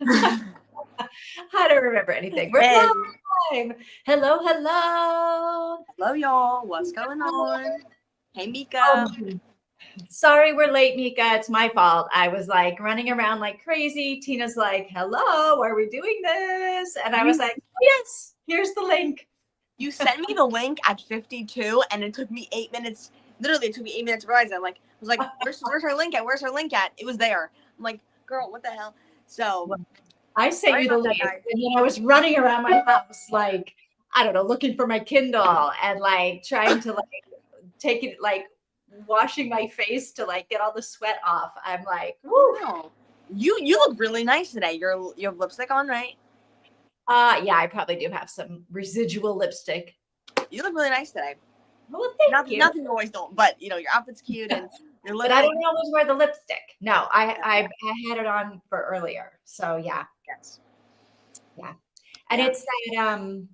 I don't remember anything. We're live. Hello, hello. Hello, y'all. What's going on? Hey, Mika. Oh, sorry we're late, Mika. It's my fault. I was like running around like crazy. Tina's like, hello, are we doing this? And I was like, yes, here's the link. You sent me the link at 52, and it took me 8 minutes. Literally, it took me 8 minutes to realize it. I was like, where's her link at? Where's her link at? It was there. I'm like, girl, what the hell? So I sent you the link, and then I was running around my house like, I don't know, looking for my Kindle and like trying to like take it, like washing my face to like get all the sweat off. I'm like, woo. Wow. You look really nice today. You have lipstick on, right? Yeah, I probably do have some residual lipstick. You look really nice today. Well, thank you. Nothing you always don't, but you know your outfit's cute and your lip. But I don't always wear the lipstick. No, I had it on for earlier. So yeah. Yes. Yeah. And it's that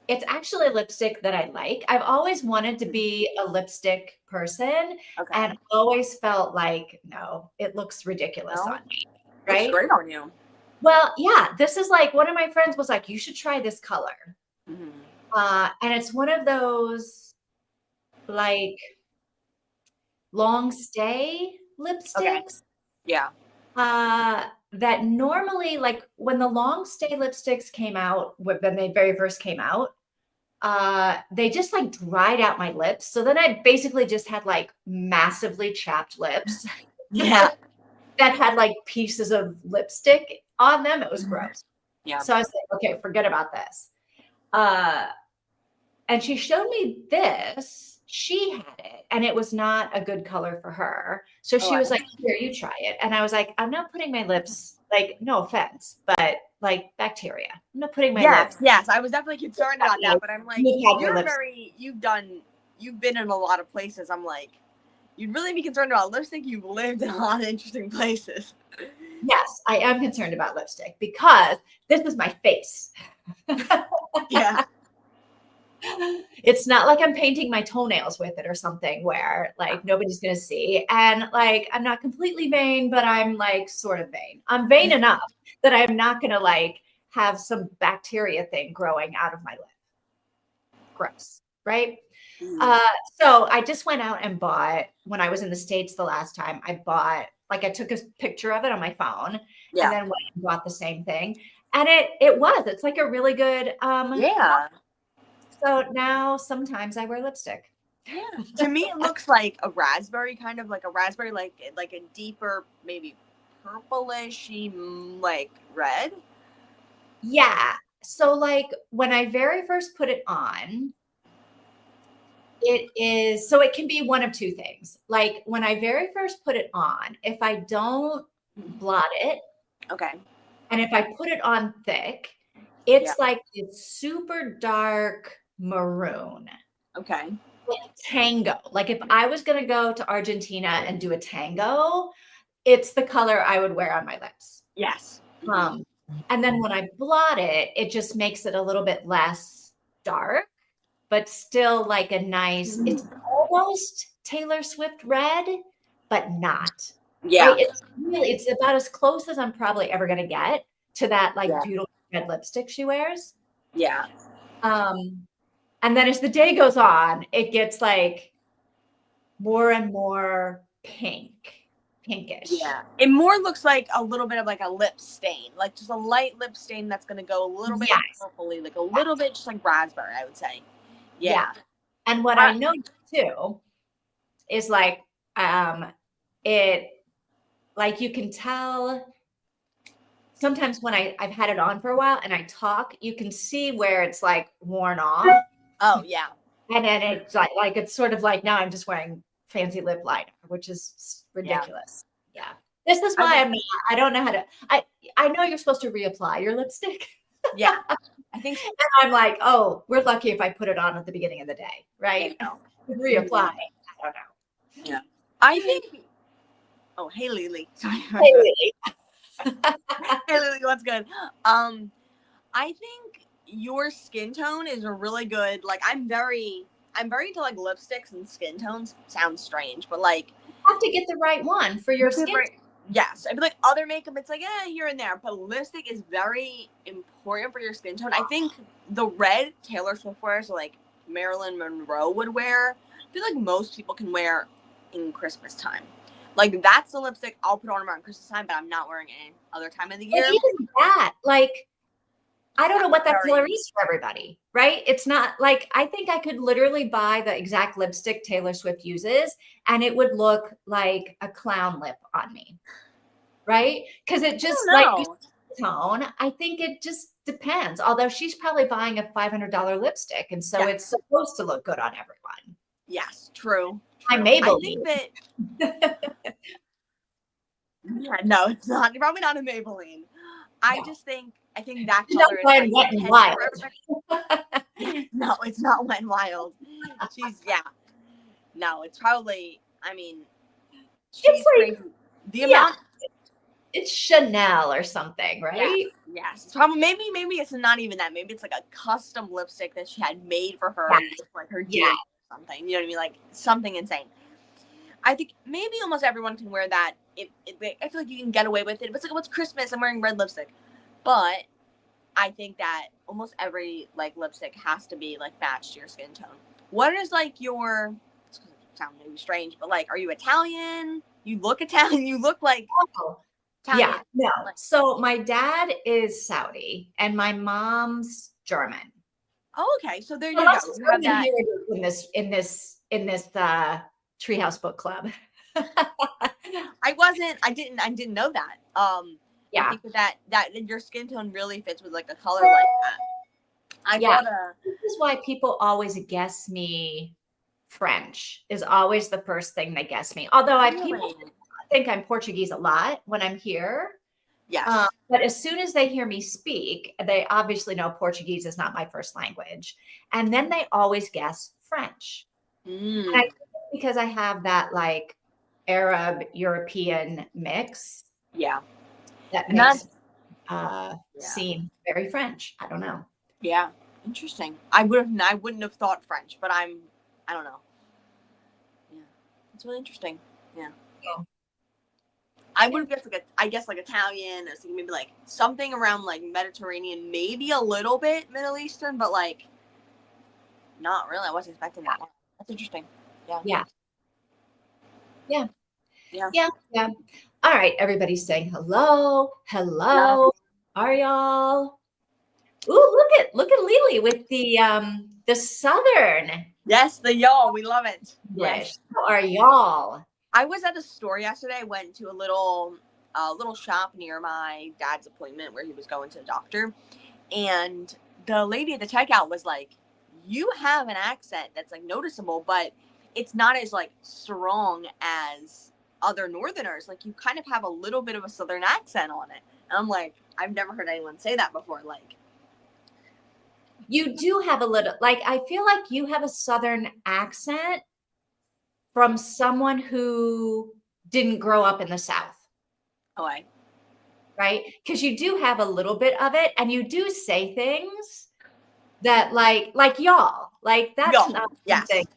it's actually a lipstick that I like. I've always wanted to be a lipstick person, and always felt like, no, it looks ridiculous on me. Right? Looks great on you. Well, yeah, this is like one of my friends was like, you should try this color. And it's one of those like long stay lipsticks. Yeah. That normally, like when the long stay lipsticks came out, when they very first came out, they just like dried out my lips. So then I basically just had like massively chapped lips. Yeah. That had like pieces of lipstick on them. It was gross. Yeah. So I was like, okay, forget about this. And she showed me this. She had it, and it was not a good color for her. So she was like, here, you try it. And I was like, I'm not putting my lips, like, no offense, but like bacteria. I'm not putting my lips. Yes. I was definitely concerned about that, but I'm like, you've been in a lot of places. I'm like, you'd really be concerned about lipstick. You've lived in a lot of interesting places. Yes, I am concerned about lipstick because this is my face. Yeah. It's not like I'm painting my toenails with it or something where like nobody's going to see. And like, I'm not completely vain, but I'm like sort of vain. I'm vain enough that I'm not going to like have some bacteria thing growing out of my lip. Gross. Right. So I just went out and bought, when I was in the States the last time, I I took a picture of it on my phone and then went and bought the same thing. And it's like a really good, so now sometimes I wear lipstick. Yeah. To me, it looks like a raspberry, kind of like a raspberry, like a deeper, maybe purplish, like red. Yeah. So like when I very first put it on, it can be one of two things. Like when I very first put it on, if I don't blot it, and if I put it on thick, it's like this super dark maroon. Okay. Like tango. Like if I was going to go to Argentina and do a tango, it's the color I would wear on my lips. Yes. And then when I blot it, it just makes it a little bit less dark, but still like a nice, it's almost Taylor Swift red, but not. Yeah. Right? It's about as close as I'm probably ever going to get to that like beautiful red lipstick she wears. Yeah. And then as the day goes on, it gets like more and more pinkish. Yeah. It more looks like a little bit of like a lip stain, like just a light lip stain that's going to go a little bit purpley, like a little bit just like raspberry, I would say. Yeah. And what I know too is like, it, like you can tell sometimes when I've had it on for a while and I talk, you can see where it's like worn off. Oh yeah. And then it's like it's sort of like now I'm just wearing fancy lip liner, which is ridiculous. Yeah. This is why I don't know how to, I know you're supposed to reapply your lipstick. Yeah. I think so. And I'm like, oh, we're lucky if I put it on at the beginning of the day, right? Reapply. I don't know. Yeah. I think, oh, hey Lily. Sorry. Hey Lily. Hey Lily, what's good? I think your skin tone is a really good, like I'm very into like lipsticks and skin tones. Sounds strange, but like you have to get the right one for your skin. Yes, I feel like other makeup, it's like, here and there, but lipstick is very important for your skin tone. I think the red Taylor Swift wears, like Marilyn Monroe would wear, I feel like most people can wear in Christmas time. Like, that's the lipstick I'll put on around Christmas time, but I'm not wearing it any other time of the But year. even that, like, I don't know what that Very- color is for everybody, right? It's not like, I think I could literally buy the exact lipstick Taylor Swift uses and it would look like a clown lip on me, right? Because it just like know. tone, I think it just depends. Although she's probably buying a $500 lipstick, and so Yeah. it's supposed to look good on everyone. Yes, true. My I Maybelline. think that, no, it's not, probably not a Maybelline. I No. just think, I think that She's not color is buying like Wet n intense for Wild. everybody. No, it's not Wet n Wild. She's, no, it's probably, I mean, she's It's like, crazy. The yeah, amount, it's Chanel or something, right? yes, it's probably, maybe it's not even that. Maybe it's like a custom lipstick that she had made for her, Yes. with like her Yeah. dear or something. You know what I mean? Like something insane. I think maybe almost everyone can wear that. I feel like you can get away with it. If it's like, what's Christmas? I'm wearing red lipstick. But I think that almost every like lipstick has to be like matched to your skin tone. What is like your, it's gonna sound maybe strange, but like, are you Italian? You look Italian. You look like Oh, Italian. yeah, no. So my dad is Saudi and my mom's German. Oh, okay. So there you So go. lots of You have German that. heritage in this Treehouse book club. I didn't know that. Yeah. I think that your skin tone really fits with like a color like that. This is why people always guess me French is always the first thing they guess me. Although people think I'm Portuguese a lot when I'm here. Yes. But as soon as they hear me speak, they obviously know Portuguese is not my first language. And then they always guess French. And I think it's because I have that like Arab European mix. Yeah. That And makes seem very French. I don't know. Yeah. Interesting. I wouldn't have thought French, but I don't know. Yeah. It's really interesting. Yeah. I would have guessed like Italian or something, maybe like something around like Mediterranean, maybe a little bit Middle Eastern, but like not really. I wasn't expecting that. That's interesting. Yeah. All right, everybody's saying hello. Hello. Are y'all? Ooh, look at Lily with the Southern. Yes, the y'all. We love it. English. How are y'all? I was at a store yesterday. I went to a little shop near my dad's appointment where he was going to the doctor, and the lady at the checkout was like, "You have an accent that's like noticeable, but it's not as like strong as other Northerners. Like you kind of have a little bit of a Southern accent on it." And I'm like, I've never heard anyone say that before. Like, you do have a little, like, I feel like you have a Southern accent from someone who didn't grow up in the South. oh, right? Because you do have a little bit of it, and you do say things that like y'all, like that's y'all. not Yes. something.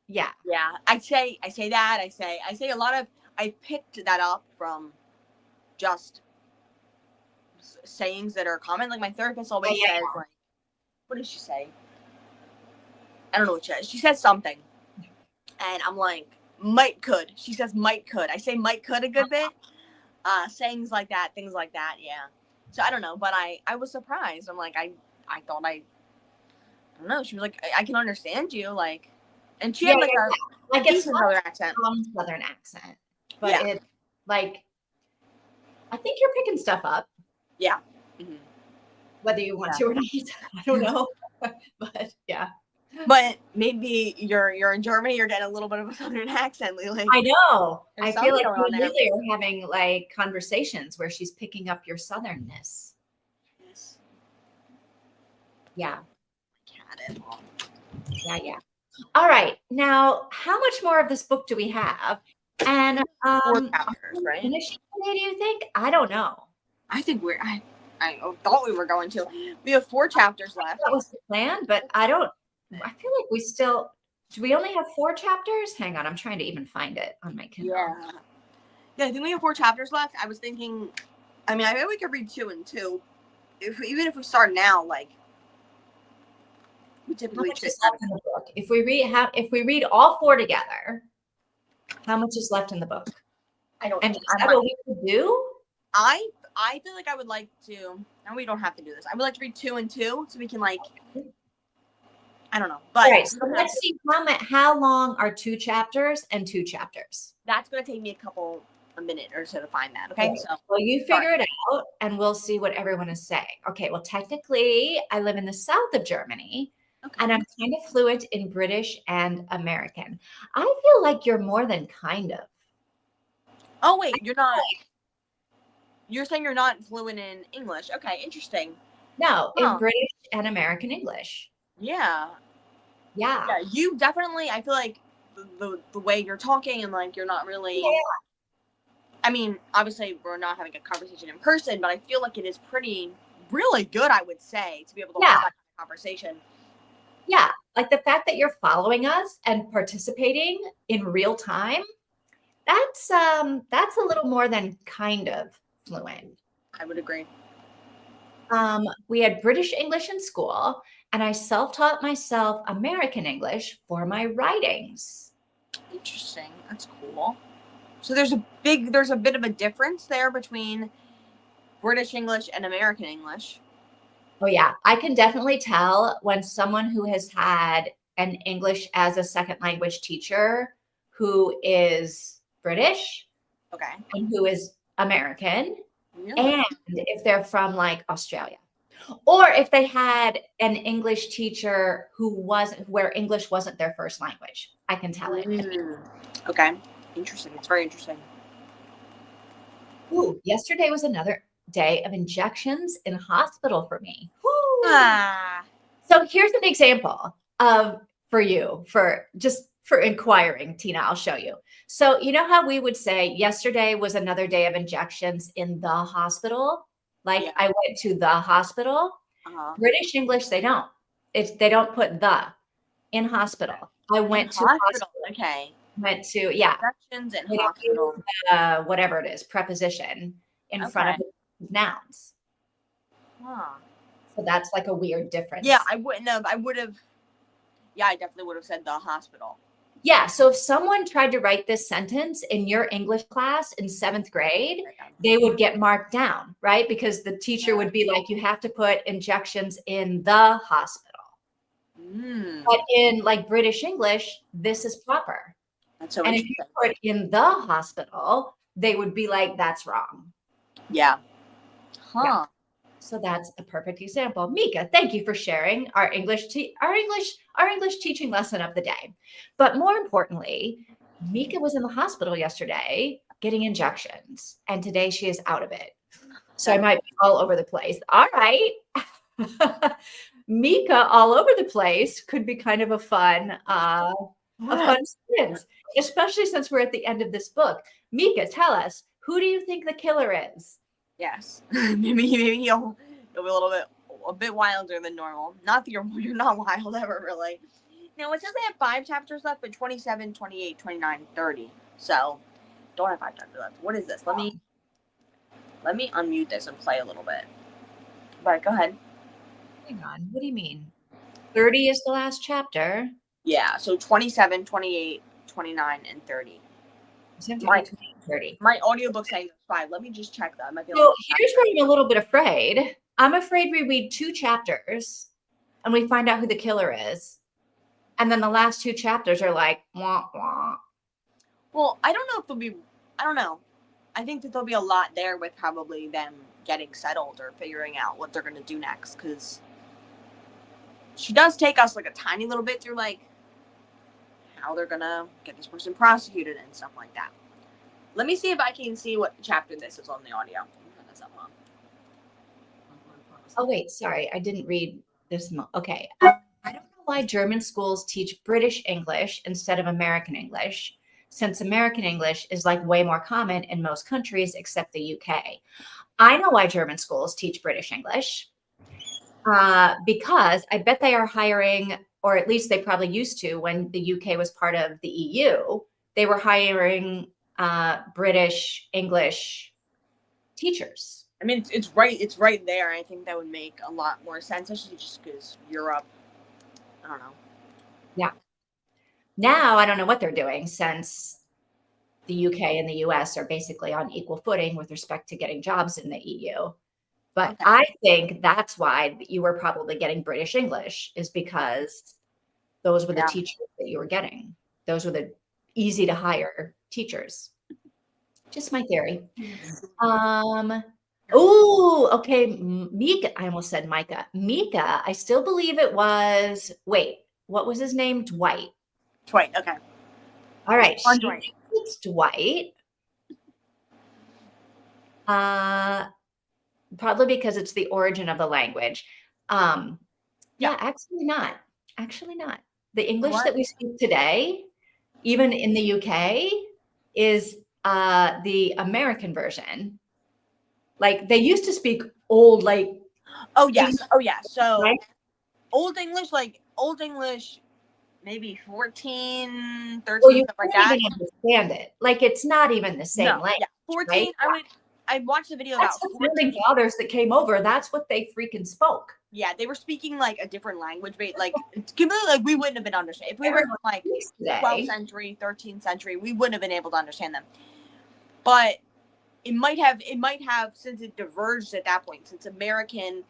Yeah. I say that. I say a lot of. I picked that up from just sayings that are common. Like my therapist always says, like, what does she say? I don't know what she says. She says something, and I'm like, might could. She says might could. I say might could a good bit. Sayings like that, things like that. Yeah. So I don't know, but I was surprised. I'm like, I thought I don't know. She was like, I can understand you, like, and she had like a decent Southern accent. Southern accent, but it's like, I think you're picking stuff up. Yeah. Mm-hmm. Whether you want to or not, I don't know. But yeah. But maybe you're in Germany, you're getting a little bit of a Southern accent, Lily. I know. There's I feel like Lily are having like conversations where she's picking up your Southernness. Yes. Yeah. Yeah. All right. Now, how much more of this book do we have? And 4 chapters, right? Finishing today, do you think? I don't know. I think I thought we were going to. We have 4 chapters left. That was the plan, but I feel like we still, do we only have 4 chapters? Hang on, I'm trying to even find it on my Kindle. Yeah, I think we have 4 chapters left. I was thinking, I mean, I bet we could read 2 and 2. Even if we start now, like, we How typically much trade. is left in the book? If we read all 4 together, how much is left in the book? I don't. And is that what we could do? I feel like I would like to. And we don't have to do this. I would like to read 2 and 2, so we can like. I don't know, but all right. So let's see how long are 2 chapters and 2 chapters. That's gonna take me a minute or so to find that. Okay, so well, you figure it out, and we'll see what everyone is saying. Okay. Well, technically, I live in the south of Germany. Okay. And I'm kind of fluent in British and American. I feel like you're more than kind of. Oh, wait, you're not. You're saying you're not fluent in English. Okay, interesting. No, in British and American English. Yeah. Yeah. Yeah, you definitely, I feel like the way you're talking and like you're not really. Yeah. I mean, obviously, we're not having a conversation in person, but I feel like it is really good, I would say, to be able to have that kind of conversation. Yeah, like the fact that you're following us and participating in real time, that's a little more than kind of fluent. I would agree. We had British English in school, and I self-taught myself American English for my writings. Interesting. That's cool. So there's a bit of a difference there between British English and American English. Oh yeah, I can definitely tell when someone who has had an English as a second language teacher who is British, okay, and who is American, really? And if they're from like Australia, or if they had an English teacher where English wasn't their first language, I can tell it. Okay, interesting. It's very interesting. Ooh, yesterday was another day of injections in hospital for me. So here's an example for inquiring, Tina. I'll show you. So you know how we would say yesterday was another day of injections in the hospital? Like I went to the hospital. British English, they don't. They don't put the in hospital. I went to hospital. Okay. Went to injections in hospital. Whatever it is, preposition in front of nouns. So that's like a weird difference. Yeah, I wouldn't have. I definitely would have said the hospital. Yeah. So if someone tried to write this sentence in your English class in 7th grade, they would get marked down, right? Because the teacher would be like, you have to put injections in the hospital. But in like British English, this is proper. And if you put in the hospital, they would be like, that's wrong. Yeah. Yeah. So that's a perfect example. Mika, thank you for sharing our English teaching lesson of the day. But more importantly, Mika was in the hospital yesterday getting injections, and today she is out of it. So I might be all over the place. All right. Mika all over the place could be kind of a fun sentence, especially since we're at the end of this book. Mika, tell us, who do you think the killer is? Yes, maybe you'll be a bit wilder than normal. Not that you're not wild ever, really. Now, it says they have 5 chapters left, but 27, 28, 29, 30. So, don't have 5 chapters left. What is this? Let me unmute this and play a little bit. All right, go ahead. Hang on. What do you mean? 30 is the last chapter. Yeah, so 27, 28, 29, and 30. My audiobook saying 5. Let me just check that. So here's where I'm a little bit afraid. I'm afraid we read 2 chapters and we find out who the killer is. And then the last 2 chapters are like, wah, wah. Well, I don't know. I think that there'll be a lot there with probably them getting settled or figuring out what they're going to do next. Because she does take us like a tiny little bit through like how they're going to get this person prosecuted and stuff like that. Let me see if I can see what chapter this is on the audio. Turn this up on. Oh, wait, sorry. I didn't read this. Okay. I don't know why German schools teach British English instead of American English, since American English is like way more common in most countries except the UK. I know why German schools teach British English because I bet they are hiring, or at least they probably used to when the UK was part of the EU, they were hiring British English teachers. I mean, it's right there. I think that would make a lot more sense, especially just because Europe. I don't know. Yeah. Now I don't know what they're doing since the UK and the US are basically on equal footing with respect to getting jobs in the EU. But Okay. I think that's why you were probably getting British English, is because those were the teachers that you were getting. Those were the easy to hire teachers. Just my theory. Oh, okay. Mika. I almost said Micah. Mika, I still believe it was, wait, what was his name? Dwight. Dwight, okay. All right. Dwight. It's Dwight. Probably because it's the origin of the language. Yeah, actually not. Actually not. The English that we speak today, even in the UK, is the American version. Like they used to speak old, like oh yes, so right? old English, maybe 14, 13, Well, you stuff like can't that. even understand it. Like it's not even the same language. Yeah, 14. Right? I watched a video That's about the founding fathers that came over. That's what they freaking spoke. Yeah, they were speaking like a different language, but like completely, like we wouldn't have been understanding if we were from like 12th century, 13th century. We wouldn't have been able to understand them. But it might have since it diverged at that point, since American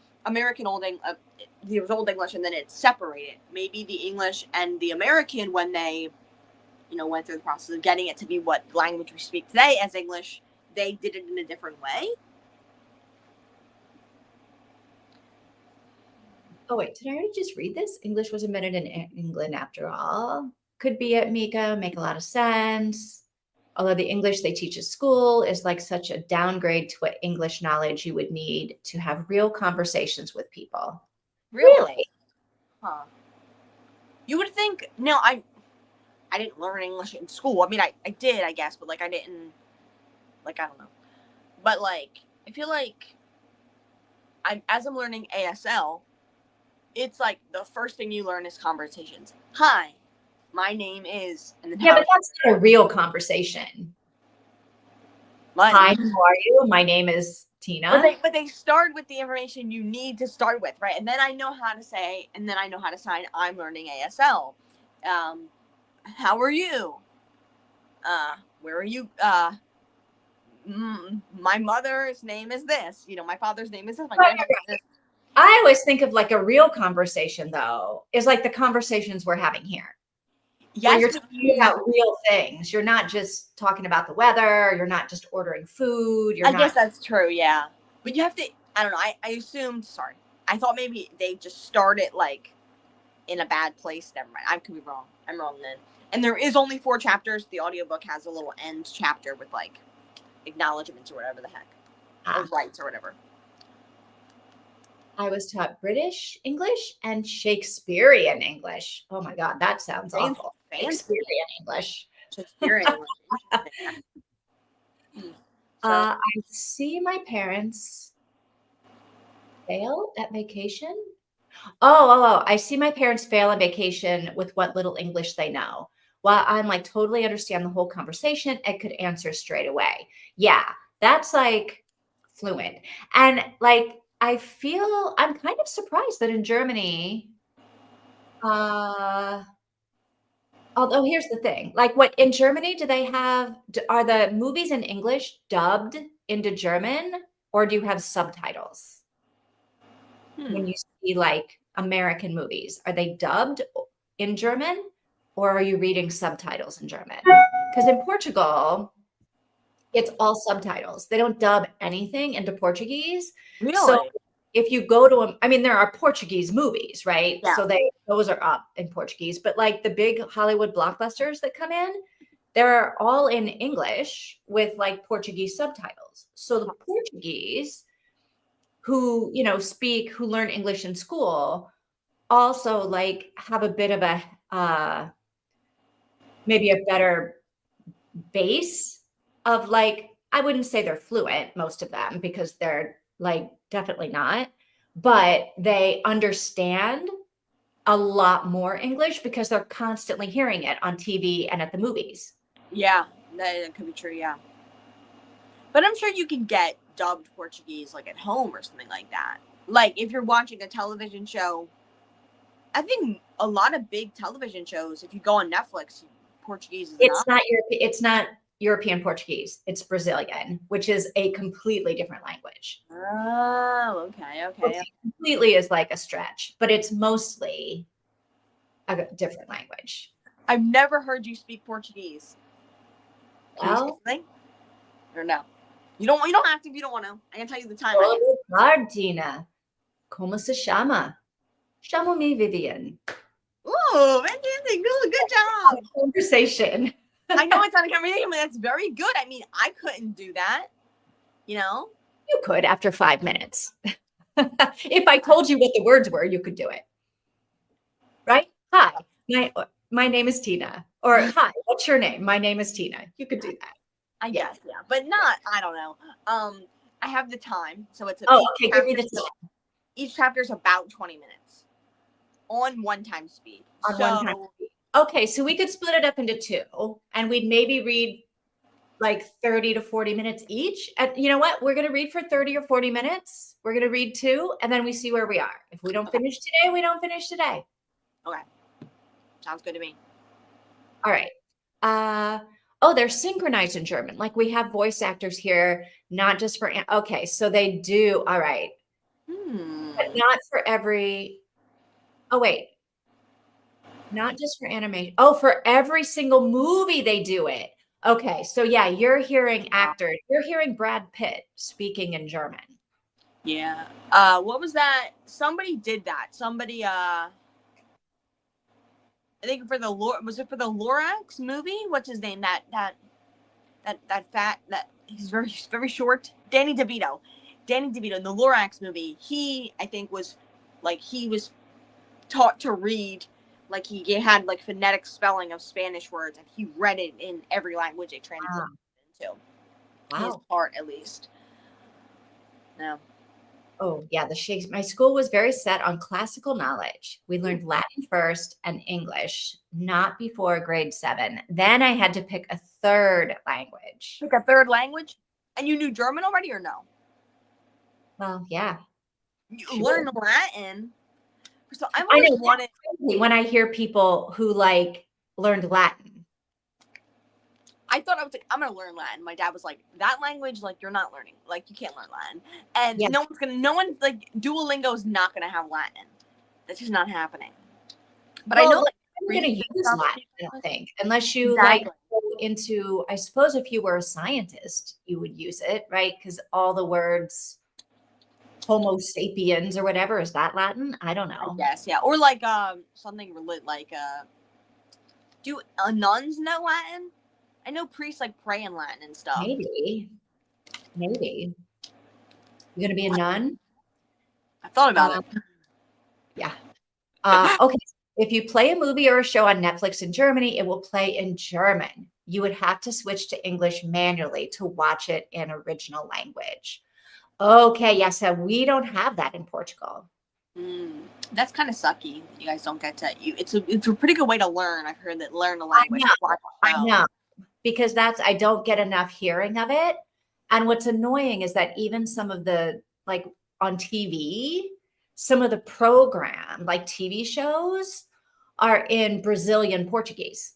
Old English, there was Old English, and then it separated. Maybe the English and the American, when they, went through the process of getting it to be what language we speak today as English, they did it in a different way. Oh, wait, did I already just read this? English was invented in England after all. Could be it, Mika. Make a lot of sense. Although the English they teach at school is like such a downgrade to what English knowledge you would need to have real conversations with people. Really? Huh. You would think, no, I didn't learn English in school. I mean, I did, I guess, but like I didn't, like, I don't know. But like, I feel like as I'm learning ASL, it's like the first thing you learn is conversations. Hi, my name is, and then yeah, but that's not a real conversation. Hi, how are you? My name is Tina. But they start with the information you need to start with, right? And then I know how to say, and then I know how to sign. I'm learning ASL. How are you? Where are you? My mother's name is this. My father's name is this. My grandfather's this. I always think of like a real conversation, though, is like the conversations we're having here. Yes, you're talking about real things. You're not just talking about the weather. You're not just ordering food. I guess that's true, yeah. But you have to, I don't know, I assumed, sorry. I thought maybe they just started like in a bad place. Never mind. I could be wrong. I'm wrong then. And there is only 4 chapters. The audiobook has a little end chapter with like acknowledgments or whatever the heck. Or rights or whatever. I was taught British English and Shakespearean English. Oh my God, that sounds awful. Shakespearean English. Shakespearean English. I see my parents fail at vacation. Oh, I see my parents fail on vacation with what little English they know. While I'm like totally understand the whole conversation, I could answer straight away. Yeah, that's like fluent. And like, I feel I'm kind of surprised that in Germany, although here's the thing, like what in Germany, do they have, are the movies in English dubbed into German, or do you have subtitles? When you see like American movies, are they dubbed in German, or are you reading subtitles in German? Because in Portugal, it's all subtitles. They don't dub anything into Portuguese. Really? So if you go to I mean, there are Portuguese movies, right? Yeah. So those are up in Portuguese, but like the big Hollywood blockbusters that come in, they're all in English with like Portuguese subtitles. So the Portuguese who, who learn English in school also like have a bit of a, maybe a better base of like, I wouldn't say they're fluent, most of them, because they're like definitely not, but they understand a lot more English because they're constantly hearing it on TV and at the movies. Yeah. That could be true, yeah. But I'm sure you can get dubbed Portuguese like at home or something like that. Like if you're watching a television show, I think a lot of big television shows, if you go on Netflix, Portuguese is It's enough. not it's not European Portuguese. It's Brazilian, which is a completely different language. Oh, okay, Which okay. completely is like a stretch, but it's mostly a different language. I've never heard you speak Portuguese. Can you say Well, something? Or no? You don't have to if you don't want to. I can tell you the time right boa tarde, Tina. Como se chama? Chamo-me Vivian. now. Ooh, fantastic. Good job. Conversation. I know it's not a conversation, but that's very good. I mean, I couldn't do that. You know? You could after 5 minutes. If I told you what the words were, you could do it. Right? Hi, my name is Tina. Or hi, what's your name? My name is Tina. You could do that. I guess, yeah. But not, I don't know. I have the time. So it's Oh, okay, give me the time. each chapter is about 20 minutes on one time speed. On one time. Okay, so we could split it up into 2 and we'd maybe read like 30 to 40 minutes each. And you know what? We're going to read for 30 or 40 minutes. We're going to read 2 and then we see where we are. If we don't finish today, we don't finish today. Okay. Sounds good to me. All right. Oh, they're synchronized in German. Like we have voice actors here, not just for, okay, so they do. All right. But not for every, oh, wait. Not just for animation. Oh, for every single movie they do it. Okay, so yeah, you're hearing actors. You're hearing Brad Pitt speaking in German. Yeah. What was that? Somebody did that. Somebody I think for the was it for the Lorax movie? What's his name? That fat that he's very short. Danny DeVito. Danny DeVito in the Lorax movie. He I think was he was taught to read like he had like phonetic spelling of Spanish words and he read it in every language they translated into. Wow. His part at least. No. Oh, yeah, my school was very set on classical knowledge. We learned Latin first and English, not before grade 7. Then I had to pick a third language. Pick a third language? And you knew German already or no? Well, yeah. You learned Latin. So I've I always know wanted when I hear people who like learned Latin. I thought I was like, I'm gonna learn Latin. My dad was like, that language, like you're not learning. Like you can't learn Latin. And no one like Duolingo is not gonna have Latin. That's just not happening. But I know like I'm gonna use Latin, I don't think. Unless you like go into, I suppose if you were a scientist, you would use it, right? Because all the words Homo sapiens or whatever, is that Latin? I don't know. Yes, yeah. Or like something like do nuns know Latin? I know priests like pray in Latin and stuff. Maybe. You're gonna be a nun? I thought about it. Yeah. Okay. If you play a movie or a show on Netflix in Germany, it will play in German. You would have to switch to English manually to watch it in original language. Okay, yes, so we don't have that in Portugal. That's kind of sucky. You guys don't get to it's a pretty good way to learn. I've heard that learn a language. I know. Because I don't get enough hearing of it. And what's annoying is that even some of the, like on TV, some of the program, like TV shows, are in Brazilian Portuguese.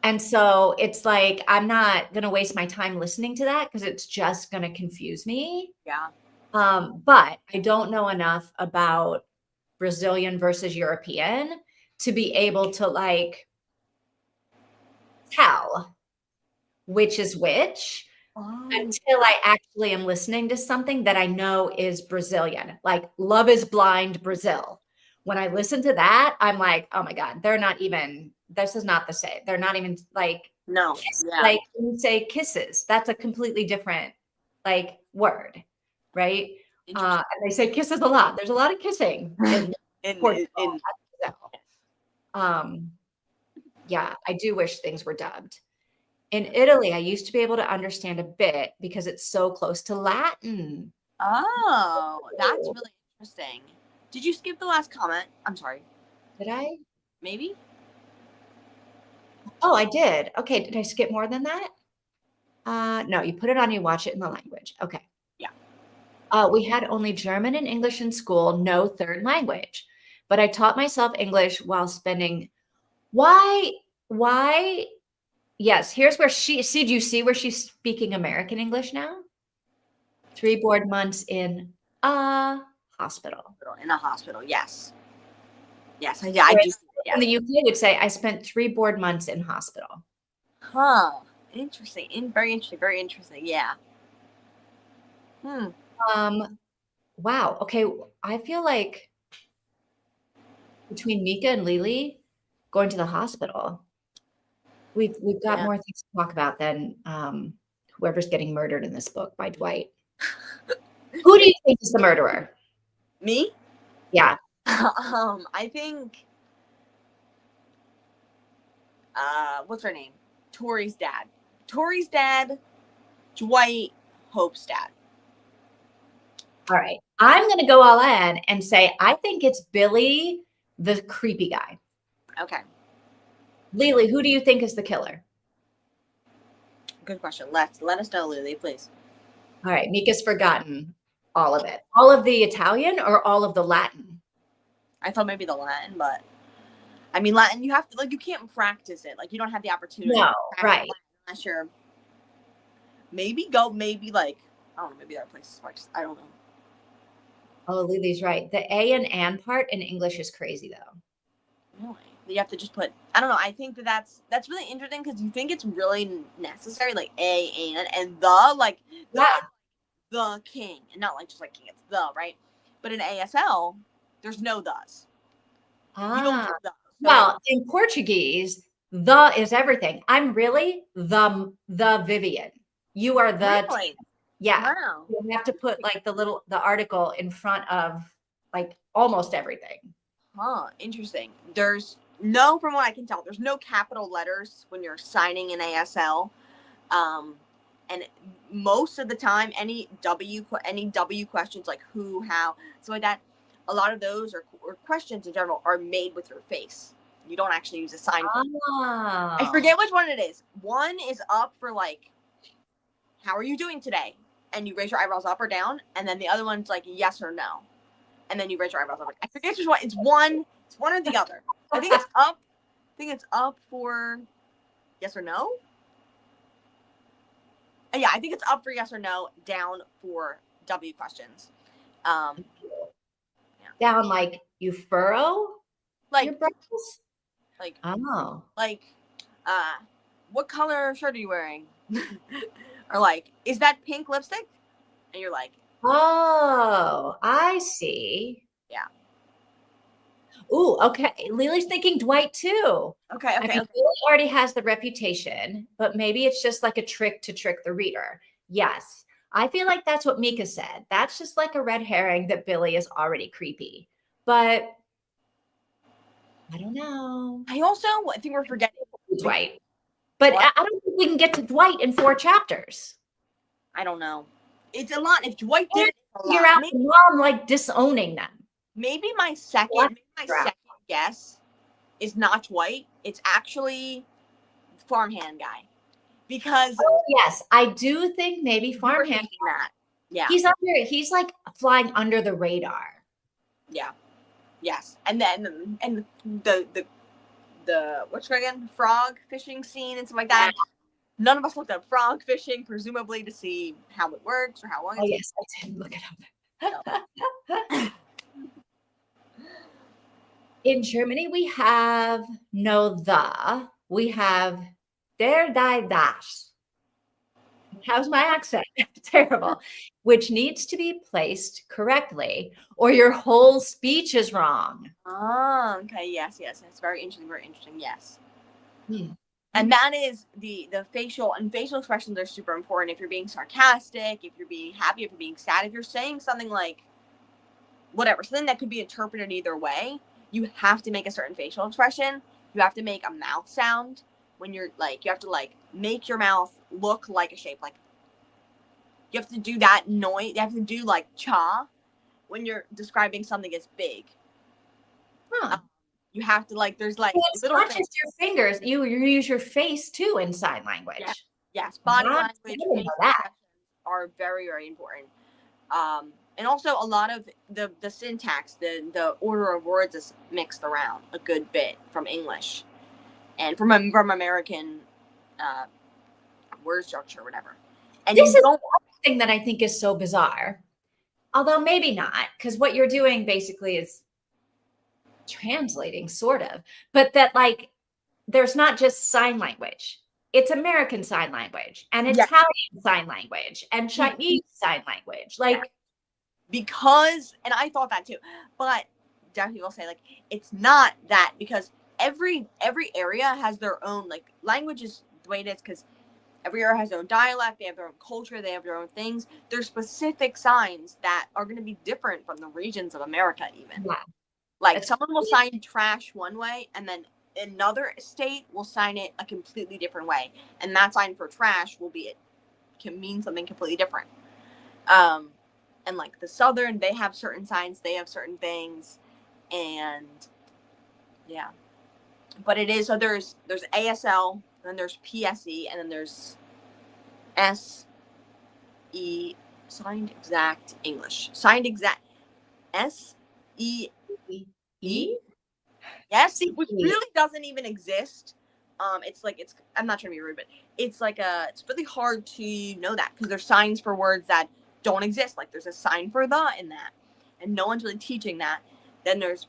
And so it's like, I'm not going to waste my time listening to that because it's just going to confuse me. Yeah. But I don't know enough about Brazilian versus European to be able to like tell which is which until I actually am listening to something that I know is Brazilian, like Love is Blind Brazil. When I listen to that, I'm like, oh my God, they're not even, this is not the same. They're not even like, no, like when you say kisses, that's a completely different like word, right? And they say kisses a lot. There's a lot of kissing in Portugal. Yeah, I do wish things were dubbed. In Italy, I used to be able to understand a bit because it's so close to Latin. Oh, that's really interesting. Did you skip the last comment? I'm sorry. Did I? Maybe? Oh, I did. Okay, did I skip more than that? No, you put it on, you watch it in the language. Okay. Yeah. We had only German and English in school, no third language. But I taught myself English while spending. Why? Why? Yes, here's where do you see where she's speaking American English now? 3 board months in a hospital. In a hospital. Yes. Yes. I Whereas do. in Yes. the UK would say, I spent 3 board months in hospital. Huh. Interesting. Very interesting. Very interesting. Yeah. Hmm. Wow. Okay. I feel like between Mika and Lily going to the hospital, we've got Yeah. more things to talk about than whoever's getting murdered in this book by Dwight. Who do you think is the murderer? Me? Yeah. I think what's her name? Tori's dad. Tori's dad, Dwight, Hope's dad. All right. I'm going to go all in and say I think it's Billy, the creepy guy. Okay. Lily, who do you think is the killer? Good question. Let us know, Lily, please. All right. Mika's forgotten all of it. All of the Italian or all of the Latin? I thought maybe the Latin, but I mean Latin, you have to you can't practice it. Like you don't have the opportunity No, to practice right. Latin unless you're maybe like I don't know, maybe there are places where I don't know. Oh, Lily's right. The A and part in English is crazy though. Really? You have to just put I don't know. I think that's really interesting because you think it's really necessary, like a and the like Yeah. the king and not like just like king. It's the right, but in ASL there's no thes. You don't do the. So, well, in Portuguese, the is everything. I'm really the Vivian. You are the really? yeah. Wow. You have to put like the article in front of like almost everything. Huh. Interesting. There's no, from what I can tell, there's no capital letters when you're signing in ASL. And most of the time, any W questions like who, how, so like that, a lot of those or questions in general are made with your face. You don't actually use a sign. I forget which one it is. One is up for like, how are you doing today? And you raise your eyebrows up or down. And then the other one's like yes or no. And then you raise your eyebrows up. I forget which one. It's one or the other. I think it's up. I think it's up for yes or no. Yeah, I think it's up for yes or no, down for W questions. Yeah. Down like you furrow like your brows? Like oh. Like what color shirt are you wearing? Or like, is that pink lipstick? And you're like, oh, I see. yeah. Ooh, okay. Lily's thinking Dwight too. Okay. I mean, Lily already has the reputation, but maybe it's just like a trick to trick the reader. Yes. I feel like that's what Mika said. That's just like a red herring that Billy is already creepy. But I don't know. I think we're forgetting Dwight. But I don't think we can get to Dwight in 4 chapters. I don't know. It's a lot. If Dwight did it, it's a Figure lot. out the mom like disowning them. Maybe my second guess is not Dwight. It's actually farmhand guy. Because yes, I do think maybe farmhand that. Yeah. He's like flying under the radar. Yeah. Yes. And then the what's it again? Frog fishing scene and stuff like that. Yeah. None of us looked up frog fishing, presumably to see how it works or how long it takes. Yes, I did look it up. In Germany, we have no the. We have der, die, das. How's my accent? Terrible. Which needs to be placed correctly, or your whole speech is wrong. Oh, okay. Yes. It's very interesting. Very interesting. Yes. And that is the facial expressions are super important. If you're being sarcastic, if you're being happy, if you're being sad, if you're saying something like whatever, something that could be interpreted either way, you have to make a certain facial expression. You have to make a mouth sound when you're like, you have to like make your mouth look like a shape. Like you have to do that noise. You have to do like cha when you're describing something as big. You have to like, there's like Well, it's little not things. just your fingers. You use your face too in sign language. Yes, body Not language, saying facial that. expressions are very, very important. And also a lot of the syntax, the order of words is mixed around a good bit from English and from American word structure or whatever. And This you is don't. the thing that I think is so bizarre. Although maybe not, because what you're doing basically is translating, sort of. But that, like, there's not just sign language. It's American Sign Language and Yeah. Italian Sign Language and Chinese Sign Language. Like, because, and I thought that too, but definitely will say like it's not that, because every area has their own, like, language is the way it is because every area has their own dialect, they have their own culture, they have their own things. There's specific signs that are going to be different from the regions of America even. yeah. Like It's someone will sign trash one way and then another state will sign it a completely different way, and that sign for trash can mean something completely different. And like the Southern, they have certain signs, they have certain things, and yeah. But it is, so there's ASL, and then there's PSE, and then there's SE, signed exact English, signed exact SEE. E? Yes, See, which really doesn't even exist. It's like, it's, I'm not trying to be rude, but it's like it's really hard to know that because there's signs for words that don't exist. Like there's a sign for the in that, and no one's really teaching that. Then there's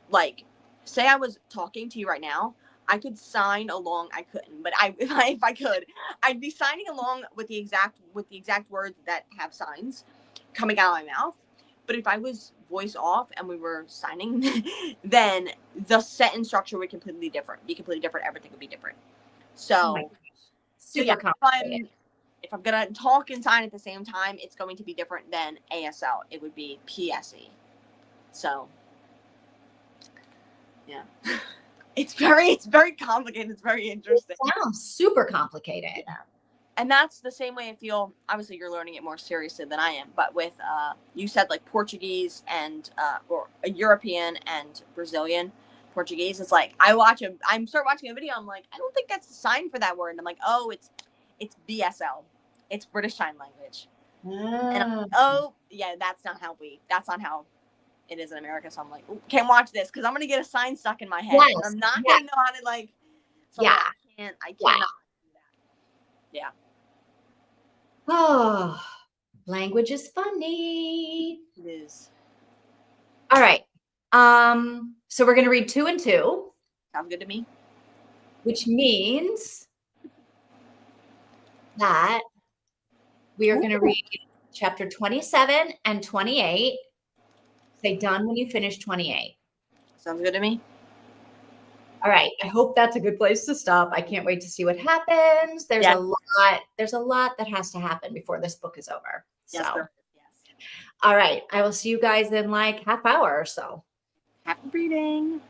like, say I was talking to you right now, I could sign along. I couldn't, but if I could, I'd be signing along with the exact words that have signs coming out of my mouth. But if I was voice off and we were signing, then the sentence structure would be completely different. Everything would be different. So, super complicated. if I'm gonna talk and sign at the same time, it's going to be different than ASL. It would be PSE. So, yeah, it's very complicated. It's very interesting. It sounds super complicated. Yeah. And that's the same way I feel. Obviously, you're learning it more seriously than I am. But with, you said like Portuguese and or a European and Brazilian Portuguese. It's like I'm start watching a video. I'm like, I don't think that's the sign for that word. And I'm like, oh, it's BSL. It's British Sign Language. And I'm like, oh yeah, that's not how it is in America. So I'm like, can't watch this because I'm gonna get a sign stuck in my head. Yes, And I'm not gonna know how to like. So yeah. I cannot do that. Yeah. Oh, language is funny. It is. All right. So we're going to read 2 and 2, Sounds good to me. which means that we are going to read chapter 27 and 28. Say done when you finish 28. Sounds good to me. All right. I hope that's a good place to stop. I can't wait to see what happens. There's Yes. a lot that has to happen before this book is over. Yes, So, yes. all right. I will see you guys in like half hour or so. Happy reading.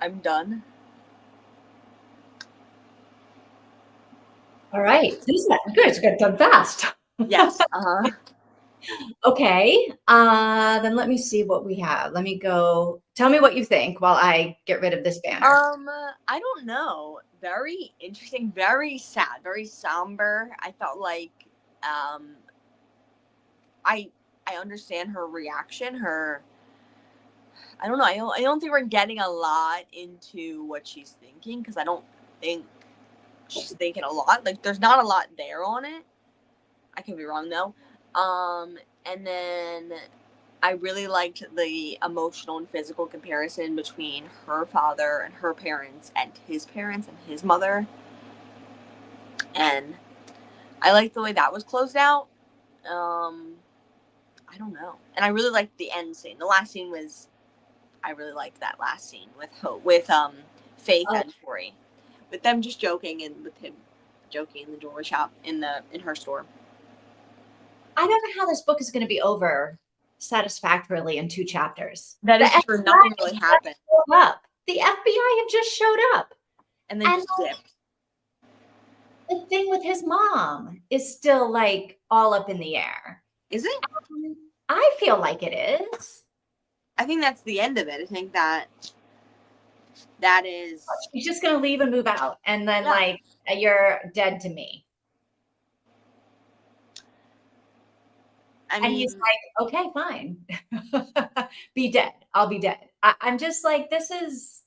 I'm done. All right. This is good. It's got done fast. Yes. Okay. Then let me see what we have. Let me go. Tell me what you think while I get rid of this banner. I don't know. Very interesting, very sad, very somber. I felt like I understand her reaction, I don't know. I don't think we're getting a lot into what she's thinking, because I don't think she's thinking a lot. Like, there's not a lot there on it. I could be wrong though. And then I really liked the emotional and physical comparison between her father and her parents and his mother. And I liked the way that was closed out. I don't know. And I really liked the end scene. The last scene was, I really liked that last scene with Faith and Tori, with them just joking, and with him joking in the jewelry shop in her store. I don't know how this book is going to be over satisfactorily in 2 chapters. That is true. Nothing really happened. The FBI have just showed up. And then just dipped. The thing with his mom is still like all up in the air. Is it? I feel like it is. I think that's the end of it. I think that is. She's just going to leave and move out. And then like, you're dead to me. And he's like, okay, fine. Be dead. I'll be dead. I'm just like, this is,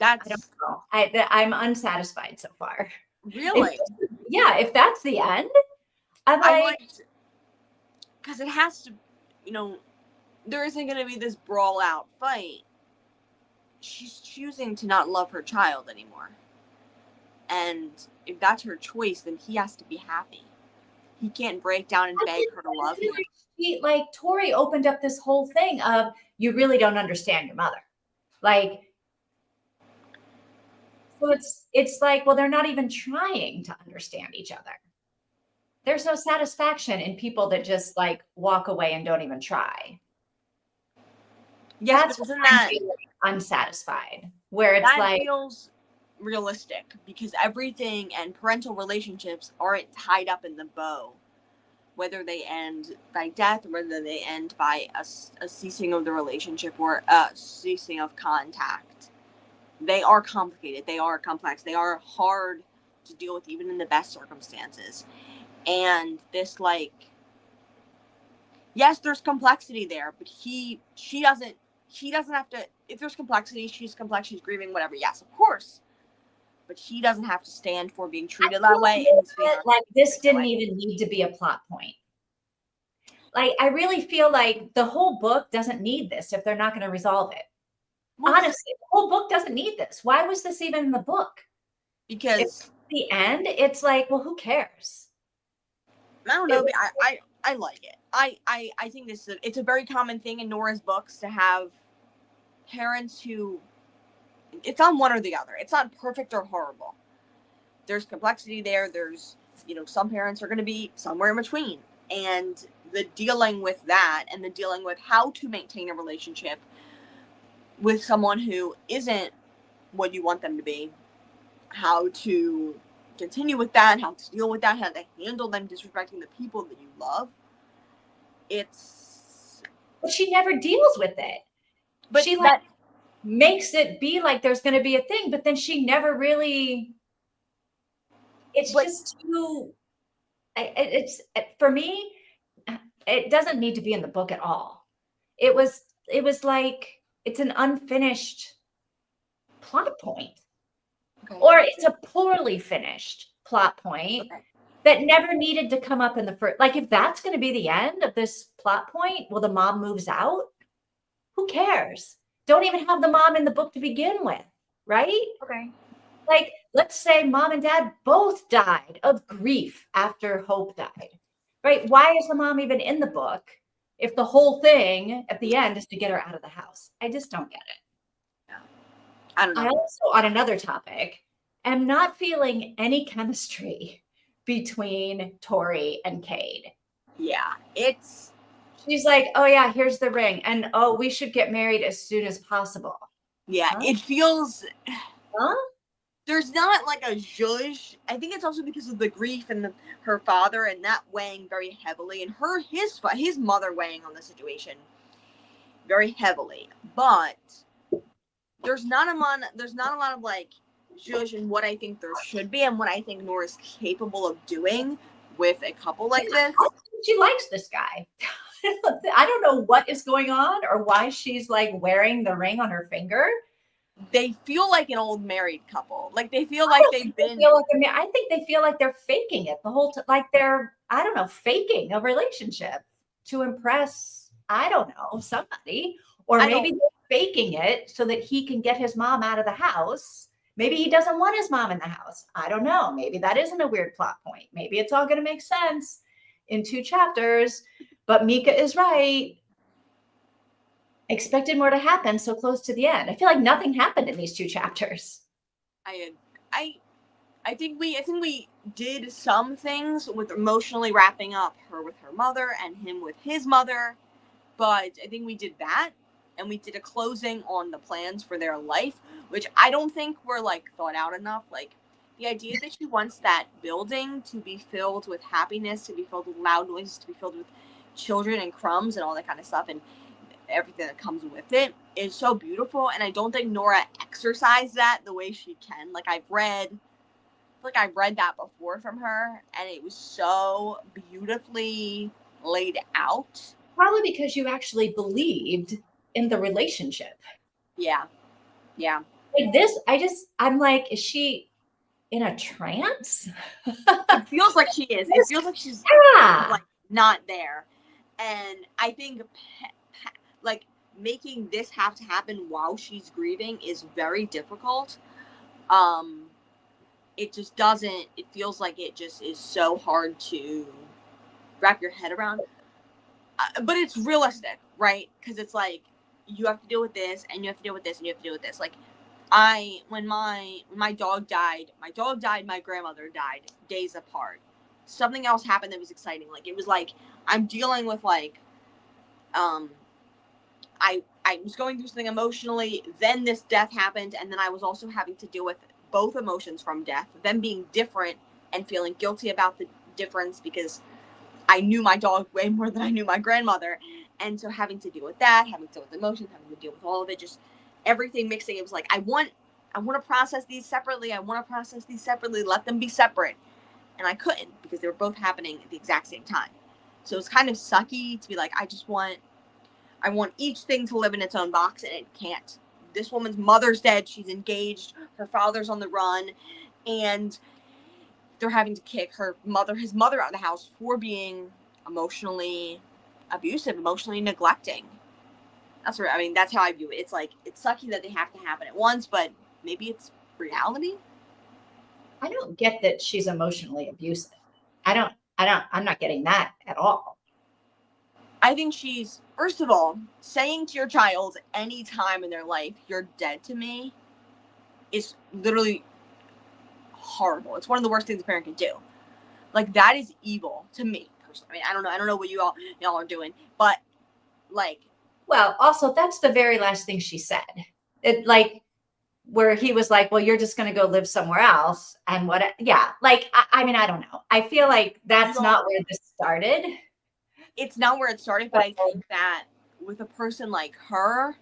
I don't know. I'm unsatisfied so far. Really? If that's the end, I'm like, because it has to, there isn't going to be this brawl out fight. She's choosing to not love her child anymore. And if that's her choice, then he has to be happy. He can't break down and beg her to love him. Like Tori opened up this whole thing of, you really don't understand your mother. Like, so it's like, well, they're not even trying to understand each other. There's no satisfaction in people that just like walk away and don't even try. Yes, isn't that unsatisfied? Where it's that feels realistic, because everything and parental relationships aren't tied up in the bow, whether they end by death or whether they end by a ceasing of the relationship or a ceasing of contact. They are complicated. They are complex. They are hard to deal with, even in the best circumstances. And this, like, yes, there's complexity there, but she doesn't have to, if there's complexity, she's complex, she's grieving, whatever. Yes, of course. But he doesn't have to stand for being treated that way. Like, this didn't even need to be a plot point. Like, I really feel like the whole book doesn't need this if they're not going to resolve it. Honestly, the whole book doesn't need this. Why was this even in the book? Because it's the end, it's like, well, who cares? I don't know. But I like it. I think it's a very common thing in Nora's books to have parents who, it's on one or the other. It's not perfect or horrible. There's complexity there. There's, some parents are going to be somewhere in between. And the dealing with that, and the dealing with how to maintain a relationship with someone who isn't what you want them to be, how to continue with that, how to deal with that, how to handle them disrespecting the people that you love. But she never deals with it. But she makes it be like there's going to be a thing, but then she never really, just too, for me, it doesn't need to be in the book at all. It was like, it's an unfinished plot point. Okay. Or it's a poorly finished plot point that never needed to come up in the first. Like, if that's going to be the end of this plot point, well, the mom moves out. Who cares? Don't even have the mom in the book to begin with, right? Okay. Like, let's say mom and dad both died of grief after Hope died, right? Why is the mom even in the book if the whole thing at the end is to get her out of the house? I just don't get it. Yeah. I don't know. I also, on another topic, am not feeling any chemistry between Tori and Cade. Yeah, she's like, oh yeah, here's the ring. And oh, we should get married as soon as possible. Yeah, Huh? it feels Huh? there's not like a zhuzh. I think it's also because of the grief and her father and that weighing very heavily, and his mother weighing on the situation very heavily. But there's not a lot of like zhuzh in what I think there should be and what I think Nora's capable of doing with a couple like this. I think she likes this guy. I don't know what is going on or why she's like wearing the ring on her finger. They feel like an old married couple. Like they feel I like don't they've think they been. feel like I think they feel like they're faking it the whole time. Like they're, I don't know, faking a relationship to impress, I don't know, somebody. Or I maybe don't. they're faking it so that he can get his mom out of the house. Maybe he doesn't want his mom in the house. I don't know. Maybe that isn't a weird plot point. Maybe it's all going to make sense in 2 chapters. But Mika is right. Expected more to happen so close to the end. I feel like nothing happened in these 2 chapters. I. I. I think we did some things with emotionally wrapping up her with her mother and him with his mother, but I think we did that, and we did a closing on the plans for their life, which I don't think were like thought out enough. Like the idea that she wants that building to be filled with happiness, to be filled with loud noises, to be filled with children and crumbs and all that kind of stuff, and everything that comes with it is so beautiful. And I don't think Nora exercised that the way she can. I've read that before from her, and it was so beautifully laid out. Probably because you actually believed in the relationship. Yeah, yeah. Like this, I'm like, is she in a trance? It feels like she is. It feels like she's Yeah. like not there, and I think like making this have to happen while she's grieving is very difficult. Um, it just doesn't. It feels like it just is so hard to wrap your head around. But it's realistic, right? Because it's like you have to deal with this, and you have to deal with this, and you have to deal with this. Like when my dog died, my grandmother died days apart. Something else happened that was exciting. Like it was like I'm dealing with like um I was going through something emotionally, then this death happened, and then I was also having to deal with both emotions from death, them being different and feeling guilty about the difference because I knew my dog way more than I knew my grandmother. And so having to deal with that, having to deal with emotions, having to deal with all of it, just everything mixing, it was like I want to process these separately. Let them be separate. And I couldn't because they were both happening at the exact same time. So it's kind of sucky to be like, I want each thing to live in its own box, and it can't. This woman's mother's dead, she's engaged, her father's on the run, and they're having to kick his mother out of the house for being emotionally abusive, emotionally neglecting. That's how I view it. It's like, it's sucky that they have to happen at once, but maybe it's reality. I don't get that she's emotionally abusive. I'm not getting that at all. I think she's, first of all, saying to your child any time in their life, you're dead to me, is literally horrible. It's one of the worst things a parent can do. Like, that is evil to me personally. I mean, I don't know what y'all are doing, but like, Well, also, that's the very last thing she said. It like where he was like, well, you're just going to go live somewhere else. And what, yeah, like, I mean, I don't know. I feel like that's not where this started. It's not where it started, but I think that with a person like her,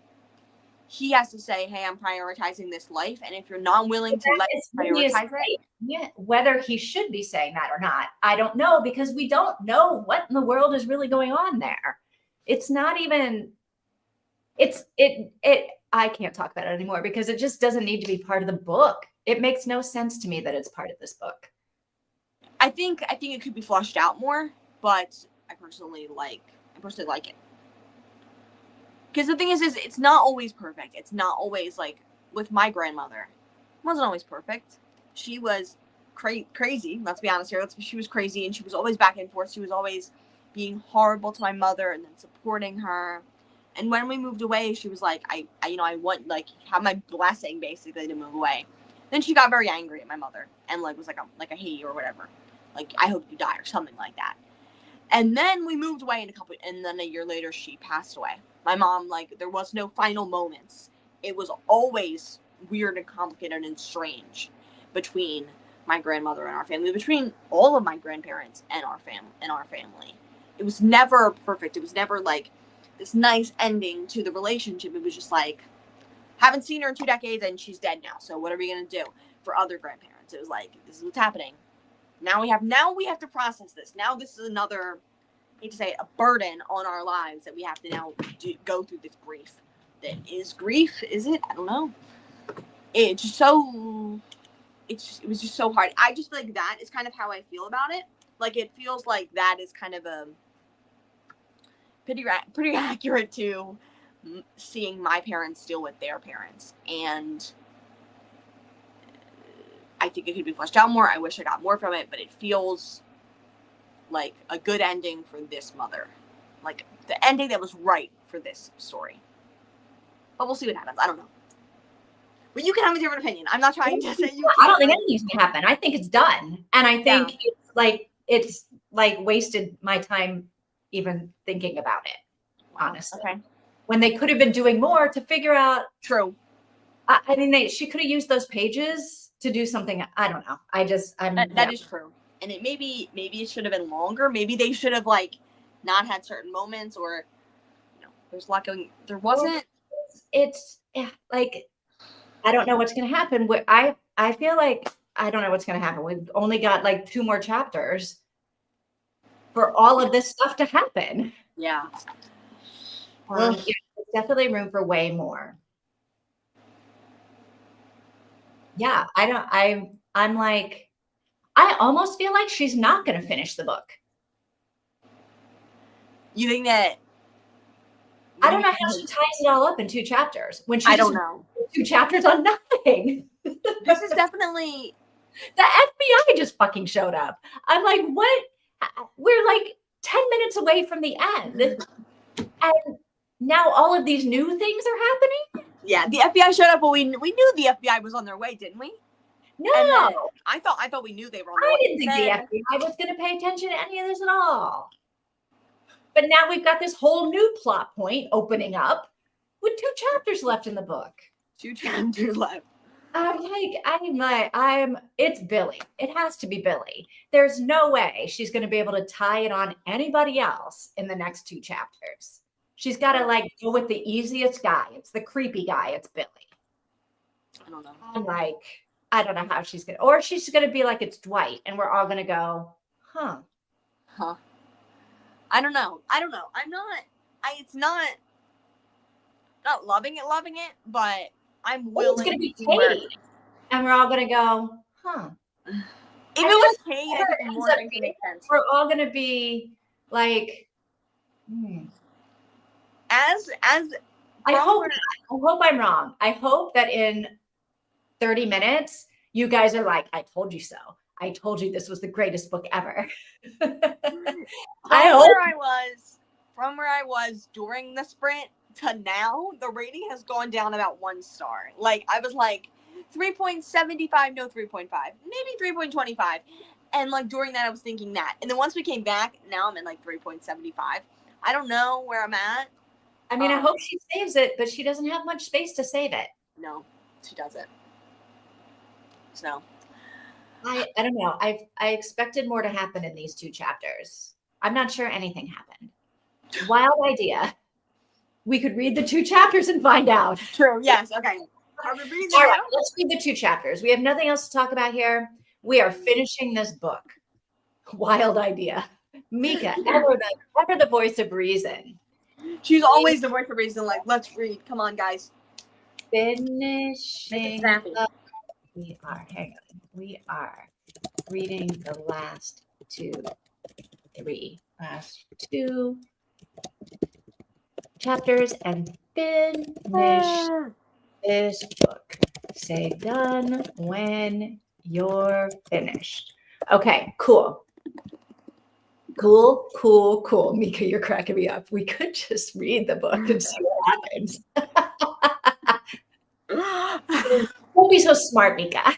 he has to say, hey, I'm prioritizing this life. And if you're not willing to let me prioritize it. Yeah, whether he should be saying that or not, I don't know, because we don't know what in the world is really going on there. It's not even, I can't talk about it anymore because it just doesn't need to be part of the book. It makes no sense to me that it's part of this book. I think it could be fleshed out more, but I personally like it. Because the thing is it's not always perfect. It's not always like with my grandmother. It wasn't always perfect. She was crazy. Let's be honest here. She was crazy, and she was always back and forth. She was always being horrible to my mother and then supporting her. And when we moved away, she was like, I want, like, have my blessing basically to move away. Then she got very angry at my mother and like was like I hate you or whatever. Like, I hope you die or something like that. And then we moved away and then a year later she passed away. My mom, like, there was no final moments. it was always weird and complicated and strange between my grandmother and our family, between all of my grandparents and our family. It was never perfect. It was never like this nice ending to the relationship. It was just like, haven't seen her in 2 decades and she's dead now. So what are we gonna do? For other grandparents, it was like, this is what's happening. Now we have to process this. Now this is another, I hate to say it, a burden on our lives that we have to now go through this grief. That is grief, is it? I don't know. It was just so hard. I just feel like that is kind of how I feel about it. Like, it feels like that is kind of a pretty accurate to seeing my parents deal with their parents. And I think it could be fleshed out more. I wish I got more from it, but it feels like a good ending for this mother. Like, the ending that was right for this story. But we'll see what happens. I don't know. But you can have a different opinion. I'm not trying to say you can't. I don't think anything's going to happen. I think it's done. And I think it's wasted my time even thinking about it, honestly. Okay. When they could have been doing more to figure out. True. I mean, she could have used those pages to do something. I don't know. That is true. And maybe it should have been longer. Maybe they should have not had certain moments, or there's a lot going. There wasn't. It's I don't know what's going to happen. I feel like I don't know what's going to happen. We've only got 2 more chapters for all of this stuff to happen. Yeah. There's definitely room for way more. Yeah, I'm like, I almost feel like she's not going to finish the book. You think that? I don't know how she ties it all up in 2 chapters. When I don't know. 2 chapters on nothing. This is definitely. The FBI just fucking showed up. I'm like, what? We're 10 minutes away from the end. And now all of these new things are happening? Yeah, the FBI showed up, but we knew the FBI was on their way, didn't we? No. I thought we knew they were on their way. I didn't think the FBI was going to pay attention to any of this at all. But now we've got this whole new plot point opening up with 2 chapters left in the book. 2 chapters left. It's Billy. It has to be Billy. There's no way she's going to be able to tie it on anybody else in the next 2 chapters. She's got to go with the easiest guy. It's the creepy guy. It's Billy. I don't know. I don't know how she's going to, or she's going to be like, it's Dwight. And we're all going to go, huh. I don't know. I'm not loving it, but I'm willing. It's going to be Kate. And we're all going to go, huh. If it was Kate, I think more things make sense. We're all going to be like, As I hope I'm wrong. I hope that in 30 minutes, you guys are like, I told you so. I told you this was the greatest book ever. From where I was during the sprint to now, the rating has gone down about 1 star. I was 3.75, no 3.5, maybe 3.25. And during that, I was thinking that. And then once we came back, now I'm in 3.75. I don't know where I'm at. I mean, I hope she saves it, but she doesn't have much space to save it. No, she doesn't. So. I don't know. I expected more to happen in these 2 chapters. I'm not sure anything happened. Wild idea. We could read the 2 chapters and find out. True. Yes. Okay. Are we reading All right, let's read the 2 chapters. We have nothing else to talk about here. We are finishing this book. Wild idea. Mika, ever the voice of reason. She's always the voice of reason. Let's read. Come on, guys. Finishing. We are. Hang on. We are reading the last 2 chapters and finish this book. Say done when you're finished. Okay, cool. Cool. Mika, you're cracking me up. We could just read the book and see what happens. Don't be so smart, Mika.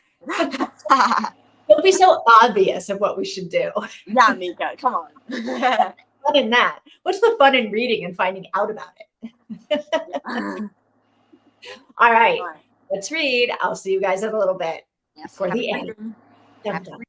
Don't be so obvious of what we should do. Yeah, Mika, come on. Fun in that. What's the fun in reading and finding out about it? All right. All right. Let's read. I'll see you guys in a little bit Yes. for the Happy end. reading. Dun, Happy dun.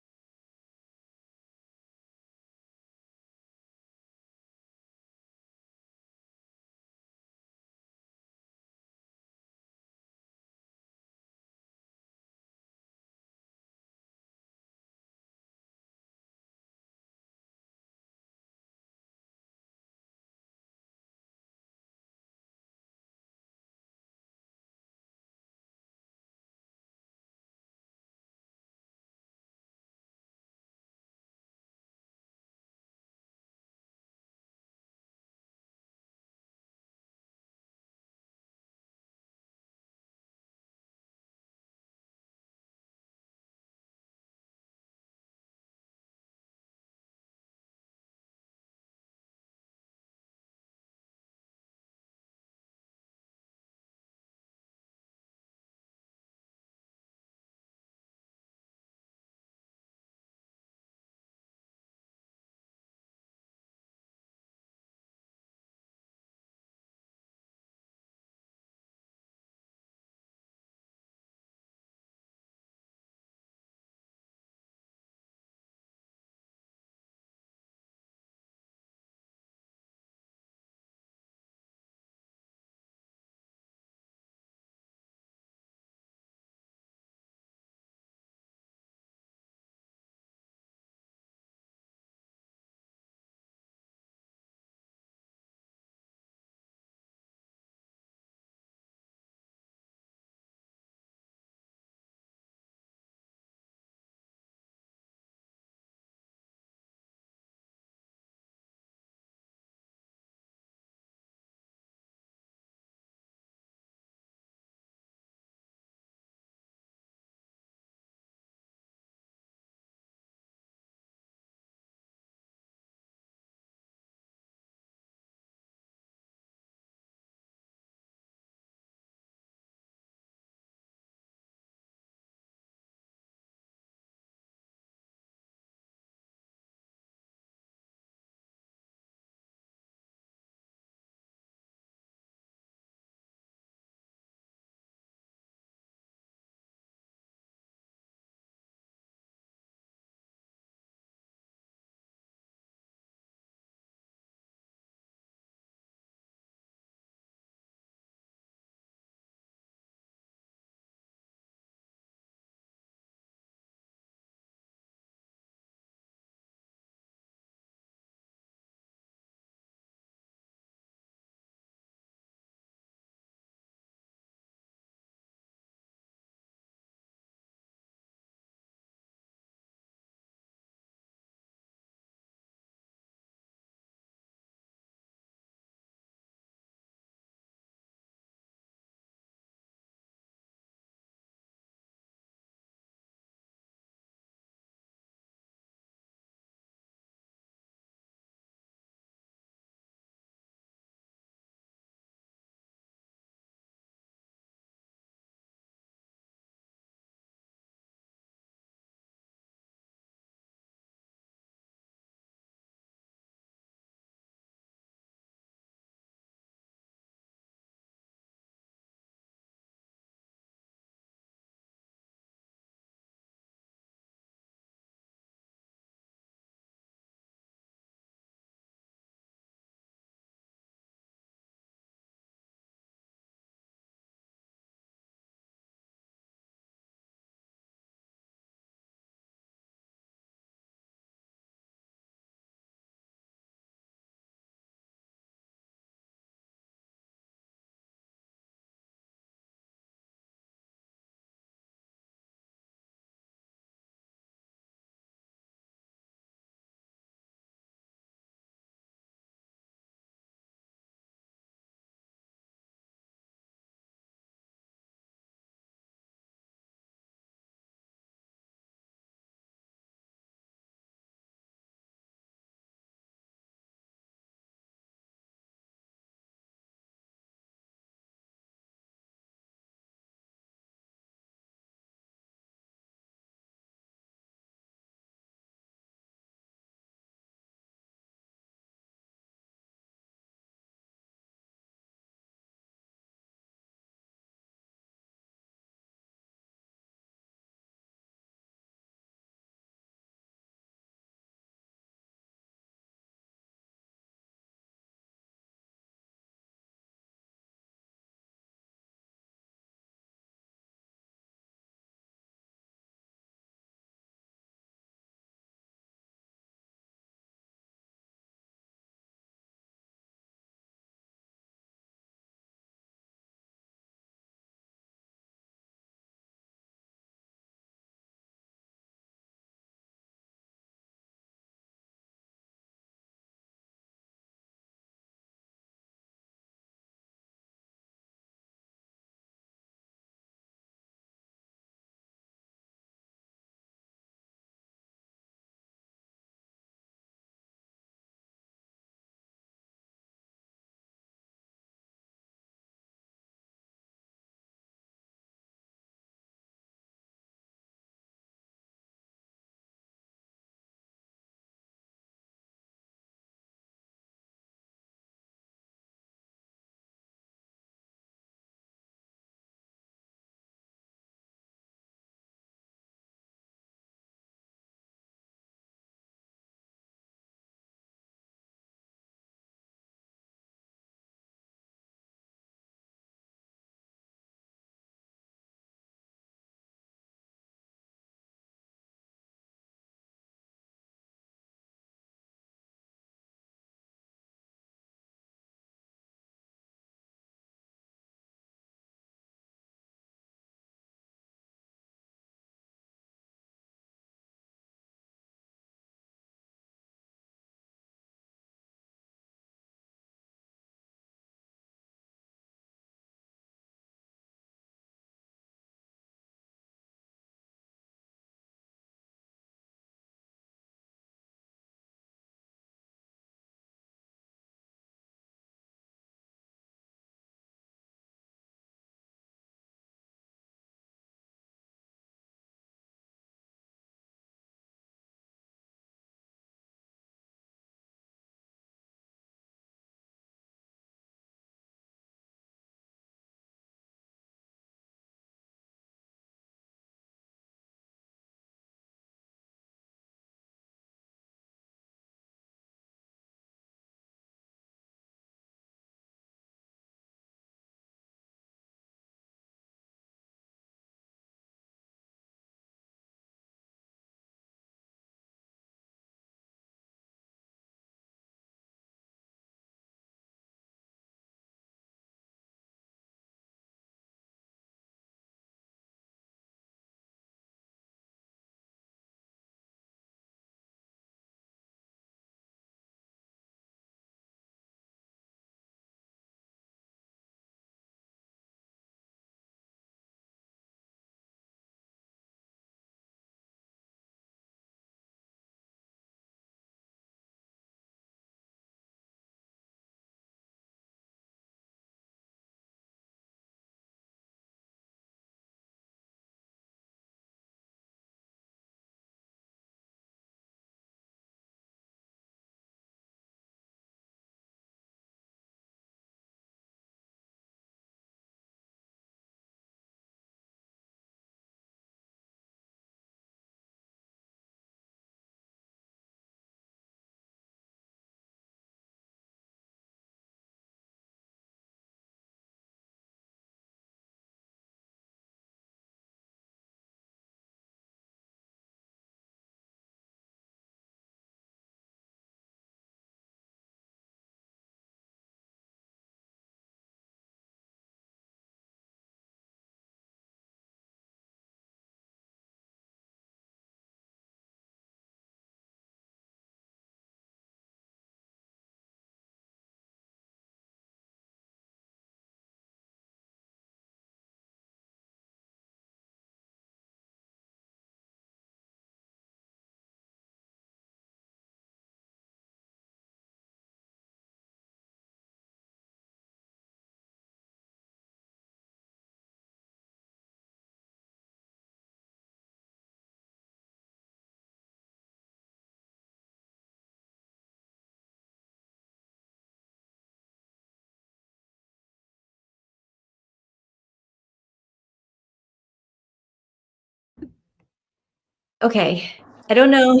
Okay. I don't know.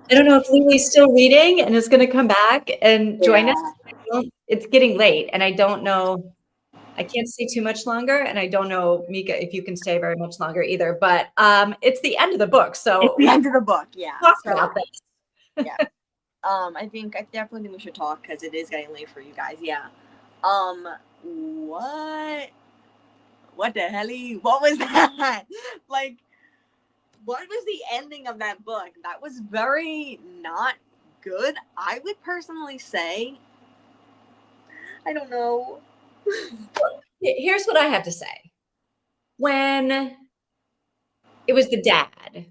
I don't know if Lily's still reading and is going to come back and join us. It's getting late, and I don't know. I can't stay too much longer, and I don't know, Mika, if you can stay very much longer either. But it's the end of the book, so it's the end of the book. Yeah. Talk about this. Yeah. I definitely think we should talk because it is getting late for you guys. Yeah. What the hell? What was that? Like, what was the ending of that book? That was very not good. I would personally say. I don't know. Here's what I have to say. When it was the dad.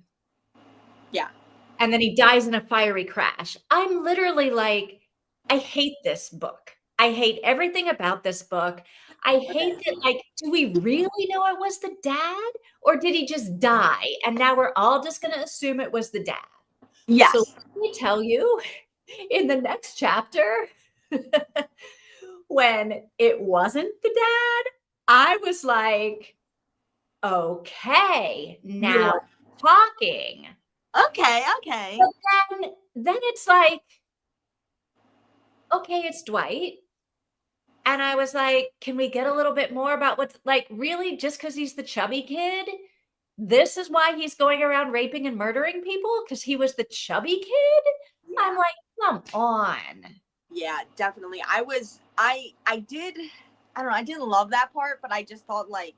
Yeah. And then he dies in a fiery crash. I'm literally like, I hate this book. I hate everything about this book. I hate that, like, do we really know it was the dad? Or did he just die? And now we're all just going to assume it was the dad. Yes. So let me tell you, in the next chapter, when it wasn't the dad, I was like, okay, now talking. Okay. But then it's like, okay, it's Dwight. And I was like, can we get a little bit more about what's like, really, just because he's the chubby kid? This is why he's going around raping and murdering people? Because he was the chubby kid? Yeah. I'm like, come on. Yeah, definitely. I didn't love that part, but I just thought, like,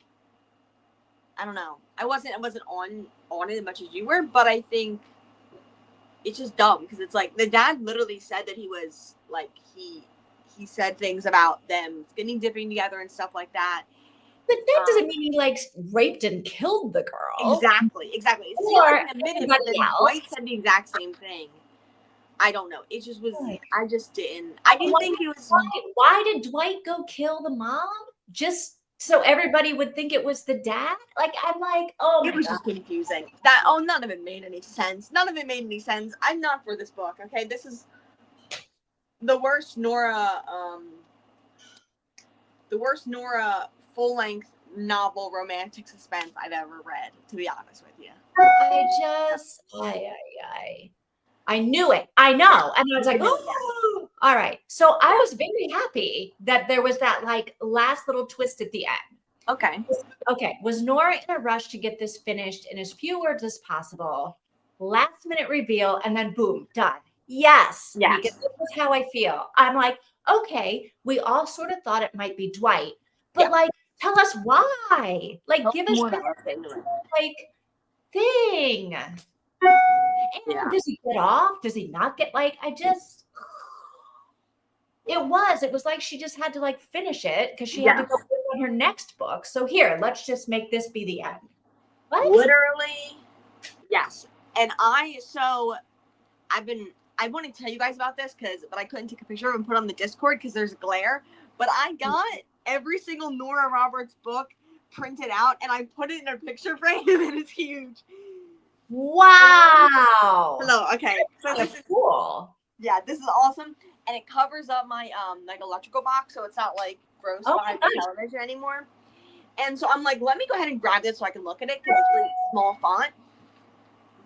I don't know. I wasn't on it as much as you were, but I think it's just dumb because it's like the dad literally said that he was like he said things about them skinny dipping together and stuff like that. But that doesn't mean he like raped and killed the girl. Exactly. Or like in a minute, but then Dwight said the exact same thing. I don't know. It just was. I didn't think it was. Why did Dwight go kill the mom? Just so everybody would think it was the dad? Like, I'm like, oh my God. It was just confusing. None of it made any sense. I'm not for this book, okay? This is the worst Nora full-length novel romantic suspense I've ever read, to be honest with you. I knew it. I know. And I was like, oh, all right. So I was very happy that there was that like last little twist at the end. Okay. Was Nora in a rush to get this finished in as few words as possible? Last minute reveal, and then boom, done. Yes. Because this is how I feel. I'm like, okay, we all sort of thought it might be Dwight, but like, tell us why. Like, give us this, like, thing. And does he get off? Does he not get, like, it was like she just had to like finish it because she had to go on her next book. So here, let's just make this be the end. What? Literally, yes. And I want to tell you guys about this but I couldn't take a picture and put it on the Discord because there's glare. But I got every single Nora Roberts book printed out and I put it in a picture frame and it's huge. Wow. Hello. Okay. So this is cool. Yeah, this is awesome. And it covers up my like electrical box, so it's not like gross behind the television anymore. And so I'm like, let me go ahead and grab this so I can look at it because it's really small font.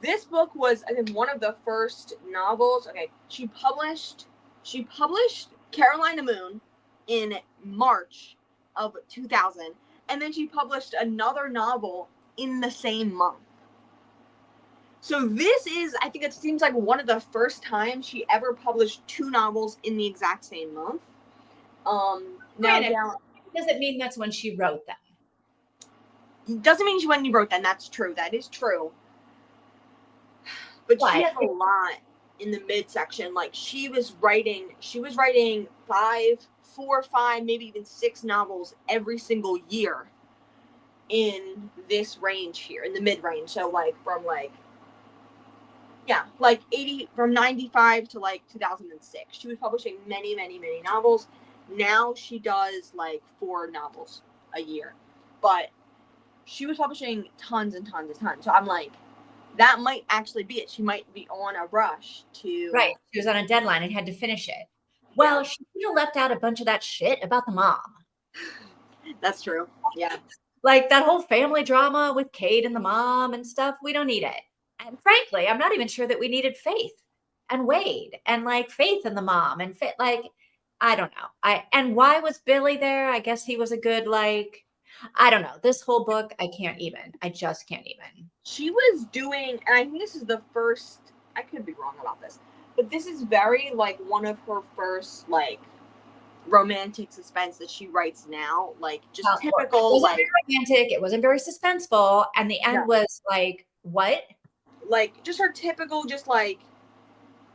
This book was, I think, one of the first novels. Okay, she published Carolina Moon in March of 2000, and then she published another novel in the same month. So this is, I think it seems like one of the first times she ever published two novels in the exact same month. Doesn't mean that's when she wrote them. Doesn't mean when you wrote them. That's true. That is true. But she has a lot in the midsection. Like she was writing 4, 5, maybe even 6 novels every single year in this range here, in the mid range. So like from like 80 from 95 to like 2006. She was publishing many, many, many novels. Now she does like 4 novels a year. But she was publishing tons and tons and tons. So I'm like, that might actually be it. She might be on a rush to... Right. She was on a deadline and had to finish it. Well, she could have left out a bunch of that shit about the mom. That's true. Yeah. Like that whole family drama with Kate and the mom and stuff. We don't need it. And frankly, I'm not even sure that we needed Faith and Wade and like Faith and the mom and fit like I don't know. And why was Billy there? I guess he was a good like I don't know. This whole book, I can't even. I just can't even. She was doing, and I think this is the first, I could be wrong about this, but this is very like one of her first like romantic suspense that she writes now, like just typical. It wasn't very romantic. It wasn't very suspenseful, and the end was like, what? Like just her typical, just like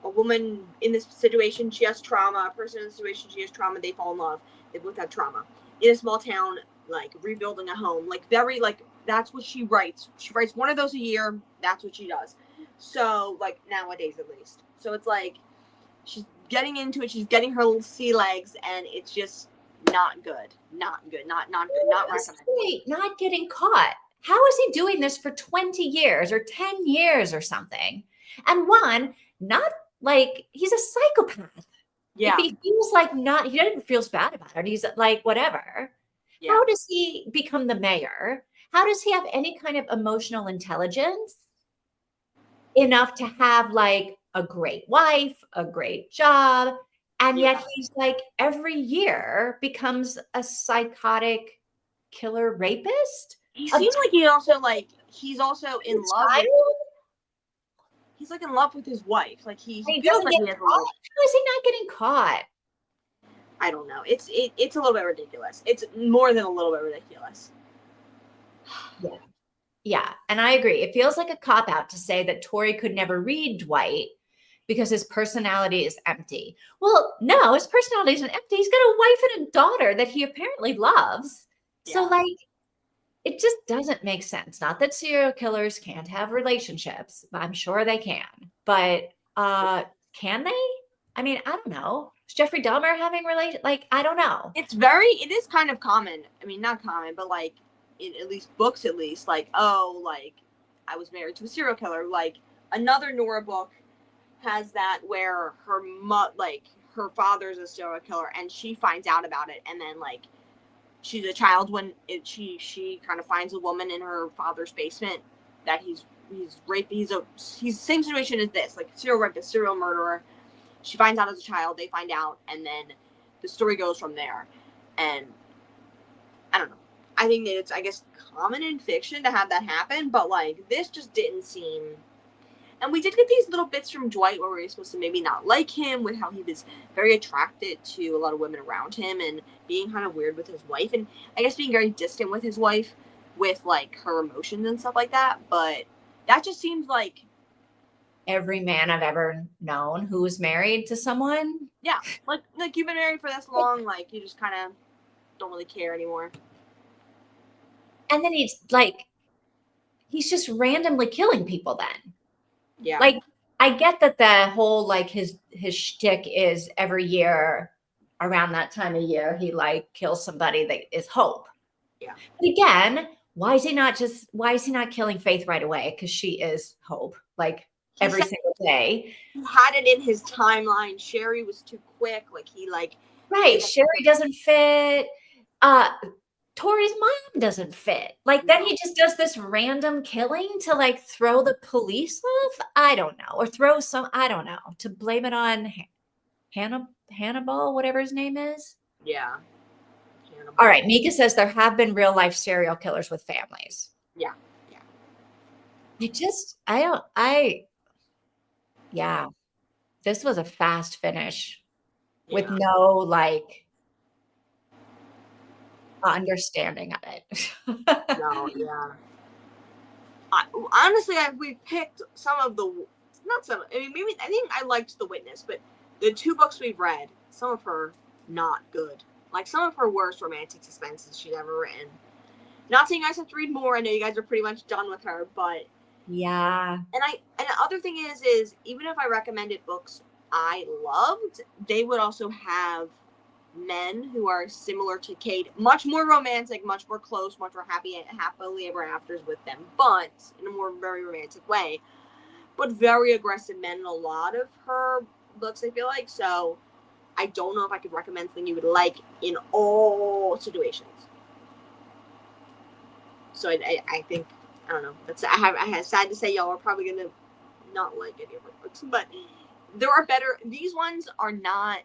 a woman in this situation, she has trauma. A person in this situation, she has trauma. They fall in love. They both have trauma in a small town, like rebuilding a home. Like very like that's what she writes. She writes one of those a year. That's what she does. So like nowadays at least. So it's like she's getting into it. She's getting her little sea legs, and it's just not good. Not good. Not good. Not recommended. Not getting caught. How is he doing this for 20 years or 10 years or something? And one, not like he's a psychopath. Yeah. If he feels like not, he doesn't feels bad about it. He's like, whatever. Yeah. How does he become the mayor? How does he have any kind of emotional intelligence enough to have like a great wife, a great job? And yet he's like every year becomes a psychotic killer rapist. He seems like he also like he's also in love with, he's like in love with his wife. Like he feels like he has a love. How is he not getting caught? I don't know. It's a little bit ridiculous. It's more than a little bit ridiculous. Yeah. Yeah. And I agree. It feels like a cop-out to say that Tori could never read Dwight because his personality is empty. Well, no, his personality isn't empty. He's got a wife and a daughter that he apparently loves. Yeah. So like, it just doesn't make sense. Not that serial killers can't have relationships. I'm sure they can. But can they? I mean, I don't know. Is Jeffrey Dahmer having like, I don't know. It is kind of common. I mean, not common, but like in at least books, at least like, oh, like I was married to a serial killer. Like another Nora book has that where her father's a serial killer and she finds out about it, and then like she's a child when she kind of finds a woman in her father's basement that he's raped. He's same situation as this, like serial rapist, serial murderer. She finds out as a child, they find out, and then the story goes from there. And I don't know. I think that it's, I guess, common in fiction to have that happen, but like this just didn't seem. And we did get these little bits from Dwight where we were supposed to maybe not like him, with how he was very attracted to a lot of women around him and being kind of weird with his wife. And I guess being very distant with his wife with like her emotions and stuff like that. But that just seems like every man I've ever known who was married to someone. Yeah. Like you've been married for this long, like you just kind of don't really care anymore. And then he's just randomly killing people then. Yeah. Like, I get that the whole, like, his shtick is every year around that time of year, he, like, kills somebody that is Hope. Yeah. But again, why is he not killing Faith right away? Because she is Hope, like, every single day. He had it in his timeline. Sherry was too quick. Like, he, like. Right. Sherry doesn't fit. Tori's mom doesn't fit. Like, then he just does this random killing to like throw the police off. I don't know. Or throw I don't know, to blame it on Hannibal, whatever his name is. Yeah. Hannibal. All right. Mika says there have been real life serial killers with families. Yeah. Yeah. This was a fast finish with no like understanding of it. No, yeah. Honestly, we picked some of the, not some, I mean, maybe, I think I liked The Witness, but the two books we've read, some of her not good. Like some of her worst romantic suspenses she's ever written. Not saying you guys have to read more. I know you guys are pretty much done with her, but yeah. And the other thing is even if I recommended books I loved, they would also have men who are similar to Kate, much more romantic, much more close, much more happily ever afters with them, but in a more very romantic way, but very aggressive men in a lot of her books, I feel like. So I don't know if I could recommend something you would like in all situations. So I think I don't know. I had sad to say y'all are probably gonna not like any of her books, but there are better. These ones are not.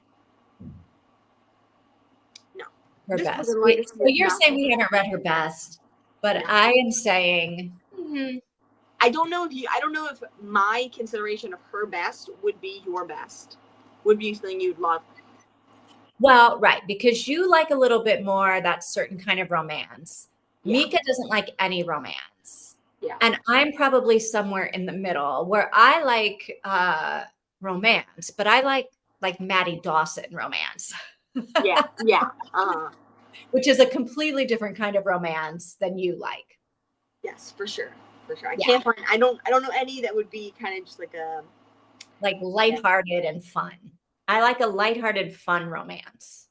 No, Her this best. Prison So Legacy is you're not. saying we haven't read her best, but No. I am saying I don't know if my consideration of her best would be your best. Would be something you'd love. well, right, because you like a little bit more that certain kind of romance. Yeah. Mika doesn't like any romance. Yeah. And I'm probably somewhere in the middle where I like romance, but I like Maddie Dawson romance. Yeah. Yeah. Which is a completely different kind of romance than you like. Yes, for sure. For sure. I Yeah. can't find. I don't know any that would be kind of just like a. Like lighthearted and fun. I like a lighthearted, fun romance.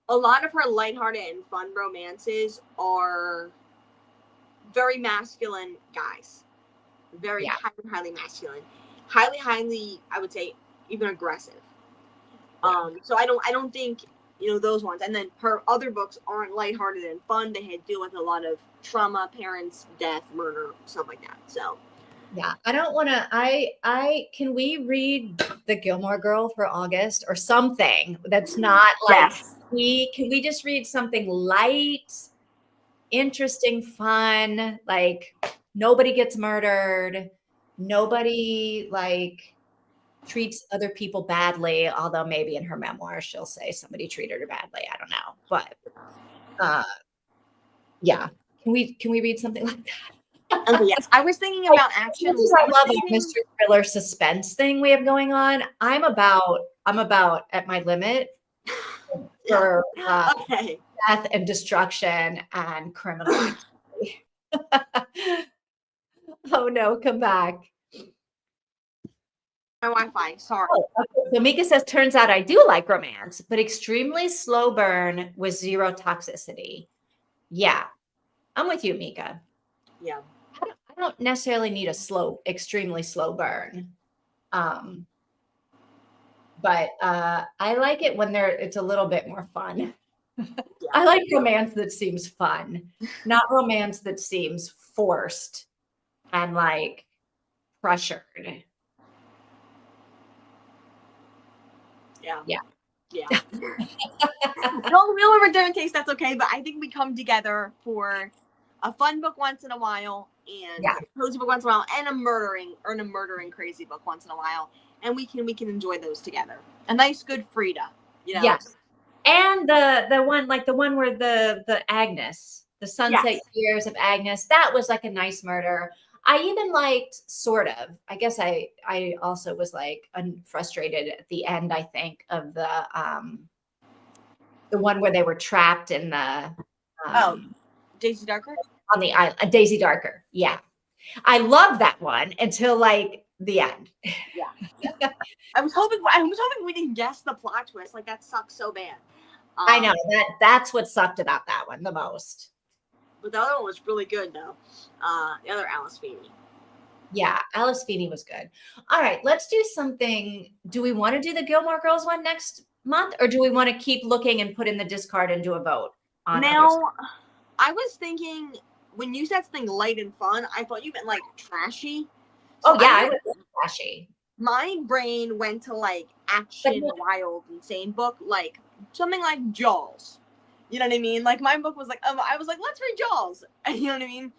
A lot of her lighthearted and fun romances are very masculine guys. Very highly masculine. Highly, I would say, even aggressive. Yeah. So I don't think, those ones. And then her other books aren't lighthearted and fun. They deal with a lot of trauma, parents, death, murder, stuff like that. So yeah, I don't want to. Can we read The Gilmore Girl for August or something that's not like yes. can we just read something light, interesting, fun, like nobody gets murdered, nobody like treats other people badly, although maybe in her memoir she'll say somebody treated her badly. I don't know. But yeah. Can we read something like that? Okay, yes. I was thinking about action. I love a mystery thriller suspense thing we have going on. I'm about at my limit for okay. death and destruction and criminal activity. Oh no, come back. My Wi-Fi, sorry. Oh, okay. So Mika says, turns out I do like romance, but extremely slow burn with zero toxicity. Yeah, I'm with you, Mika. Yeah. I don't necessarily need a extremely slow burn. But I like it when it's a little bit more fun. Yeah. I like romance that seems fun, not romance that seems forced and like pressured. Yeah. Yeah. Yeah. we all have a different taste, that's okay, but I think we come together for a fun book once in a while and a cozy book once in a while and a murdering crazy book once in a while. And we can enjoy those together. A nice good Frida, Yes. And the one where the Agnes, the Sunset Years of Agnes, that was like a nice murder. I even liked sort of. I guess I also was like frustrated at the end, I think, of the one where they were trapped in the Daisy Darker? On the island, Daisy Darker. Yeah. I love that one until like the end. Yeah. I was hoping we didn't guess the plot twist. Like that sucks so bad. I know that's what sucked about that one the most. But the other one was really good though. The other Alice Feeney. Yeah, Alice Feeney was good. All right, let's do something. Do we want to do the Gilmore Girls one next month, or do we want to keep looking and put in the discard and do a vote on now? I was thinking when you said something light and fun, I thought you meant like trashy. So I was trashy. My brain went to like action, wild, insane book, like something like Jaws. You know what I mean? Like my book was like, I was like, let's read Jaws. You know what I mean?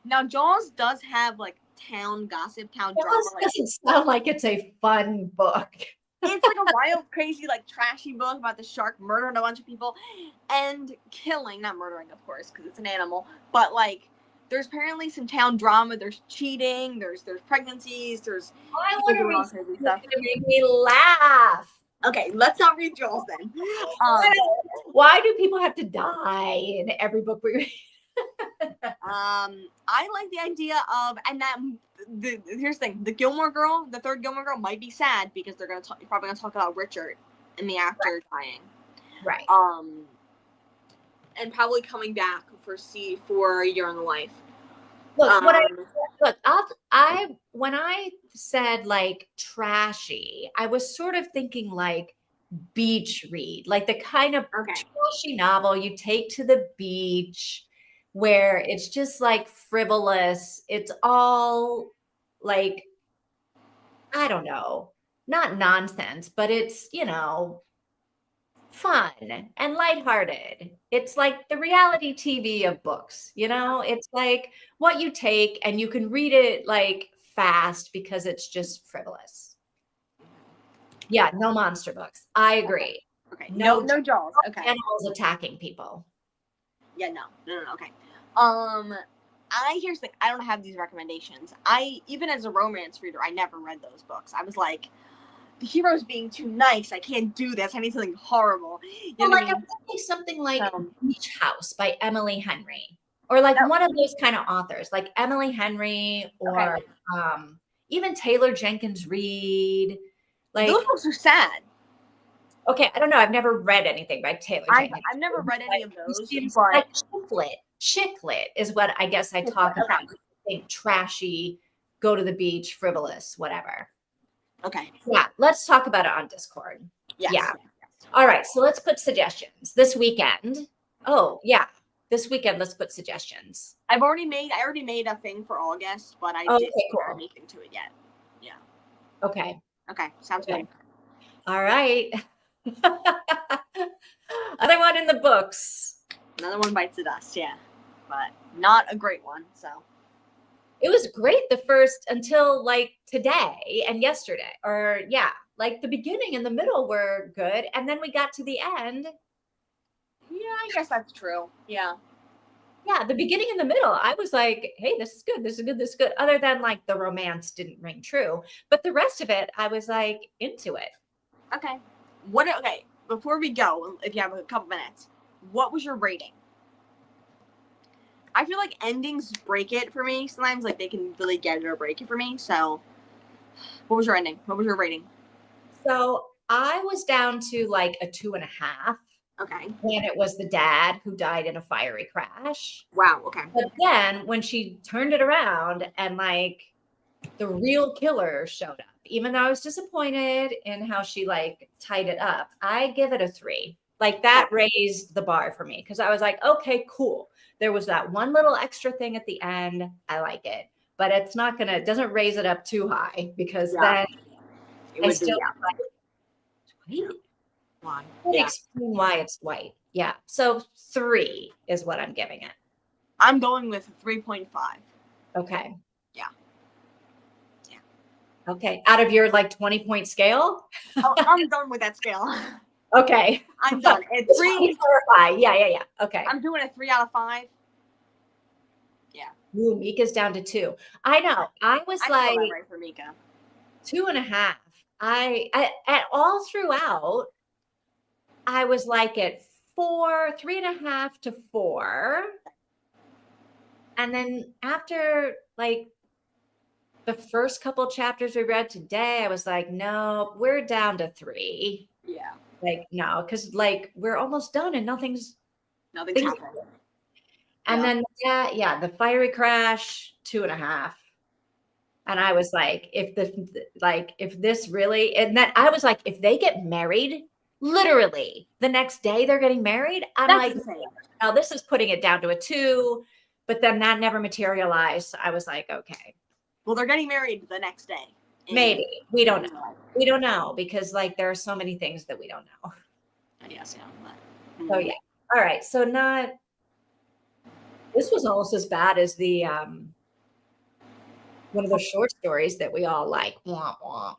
Now Jaws does have like town gossip, town drama. Jaws doesn't sound like it's a fun book. It's like a wild, crazy, like trashy book about the shark murdering a bunch of people and killing, not murdering, of course, because it's an animal, but like there's apparently some town drama. There's cheating. There's pregnancies. There's crazy stuff. It's gonna make me laugh. Okay, let's not read Jaws then. Why do people have to die in every book we read? I like the idea of, and that here's the thing: the Gilmore Girl, the third Gilmore Girl, might be sad because they're probably gonna talk about Richard and the actor dying, right? And probably coming back for a year in the life. Look, when I said like trashy, I was sort of thinking like beach read, like the kind of trashy novel you take to the beach. where it's just like frivolous. It's all like, I don't know, not nonsense, but it's, fun and lighthearted. It's like the reality TV of books, It's like what you take and you can read it like fast because it's just frivolous. Yeah, no monster books. I agree. Okay. No jaws. Okay. Animals attacking people. Yeah, no. Okay. Here's the thing. I don't have these recommendations. Even as a romance reader, I never read those books. I was like, the hero's being too nice. I can't do this. I need something horrible. I would think something like Beach House by Emily Henry, or like one of those kind of authors, like Emily Henry, or even Taylor Jenkins Reid. Like, those books are sad. Okay, I don't know. I've never read anything by Taylor Jenkins. I've never read any of those. Like chick lit is what I guess I talk about. I think trashy, go to the beach, frivolous, whatever. Okay. Yeah, let's talk about it on Discord. Yes. Yeah. All right, so let's put suggestions this weekend. Oh, yeah. This weekend, let's put suggestions. I already made a thing for August, but I didn't add anything to it yet. Yeah. Okay. Okay, sounds good. All right. Other one in the books. Another one bites the dust, yeah. But not a great one, so. It was great the first until like today and yesterday. Or like the beginning and the middle were good. And then we got to the end. Yeah, I guess that's true. Yeah. Yeah, the beginning and the middle, I was like, hey, this is good, this is good, this is good. Other than like the romance didn't ring true. But the rest of it, I was like into it. Okay. Okay, before we go, if you have a couple minutes, what was your rating? I feel like endings break it for me. Sometimes like they can really get it or break it for me. So what was your ending? What was your rating? So I was down to like a 2.5. Okay. When it was the dad who died in a fiery crash. Wow, okay. But then when she turned it around and like the real killer showed up, even though I was disappointed in how she like tied it up, I give it a 3. Like that raised the bar for me because I was like, okay, cool. There was that one little extra thing at the end. I like it, but it doesn't raise it up too high because then I still like, why? Explain why it's white. Yeah. So 3 is what I'm giving it. I'm going with 3.5. Okay. Yeah. Okay. Out of your like 20-point scale? Oh, I'm done with that scale. Okay. I'm done. It's 3. Yeah. Okay. I'm doing a 3 out of 5. Yeah. Ooh, Mika's down to 2. I know. I was like right for Mika. 2.5. I at all throughout, I was like at 4, 3.5 to 4. And then after like the first couple chapters we read today, I was like, no, we're down to 3. Yeah. Like, no, because like we're almost done and nothing's happened. And then the fiery crash, 2.5. And I was like, if this really, and then I was like, if they get married, literally the next day they're getting married. I'm like, now this is putting it down to a 2, but then that never materialized. So I was like, okay. Well, they're getting married the next day. Maybe. We don't know. We don't know because like there are so many things that we don't know. Yes, yeah. So yeah. All right. So this was almost as bad as the one of those short stories that we all like. Womp womp.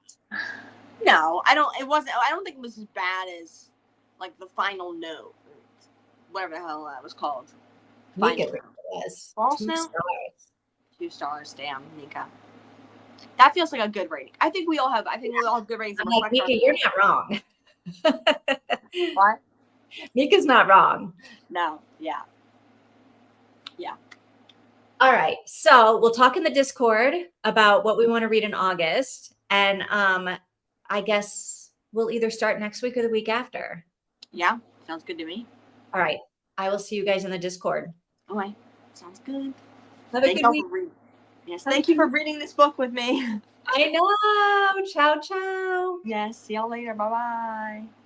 No, I don't. It wasn't. I don't think it was as bad as like the final note, whatever the hell that was called. Nika was false 2 note. stars. 2 stars. Damn, Nika. That feels like a good rating. I think we all have good ratings. I'm like, Nika, you're not wrong. What? Mika's not wrong. No. Yeah. Yeah. All right. So we'll talk in the Discord about what we want to read in August. And I guess we'll either start next week or the week after. Yeah. Sounds good to me. All right. I will see you guys in the Discord. All right. Sounds good. Have a good week. Yes. Thank you for reading this book with me. I know. Ciao, ciao. Yes. See y'all later. Bye-bye.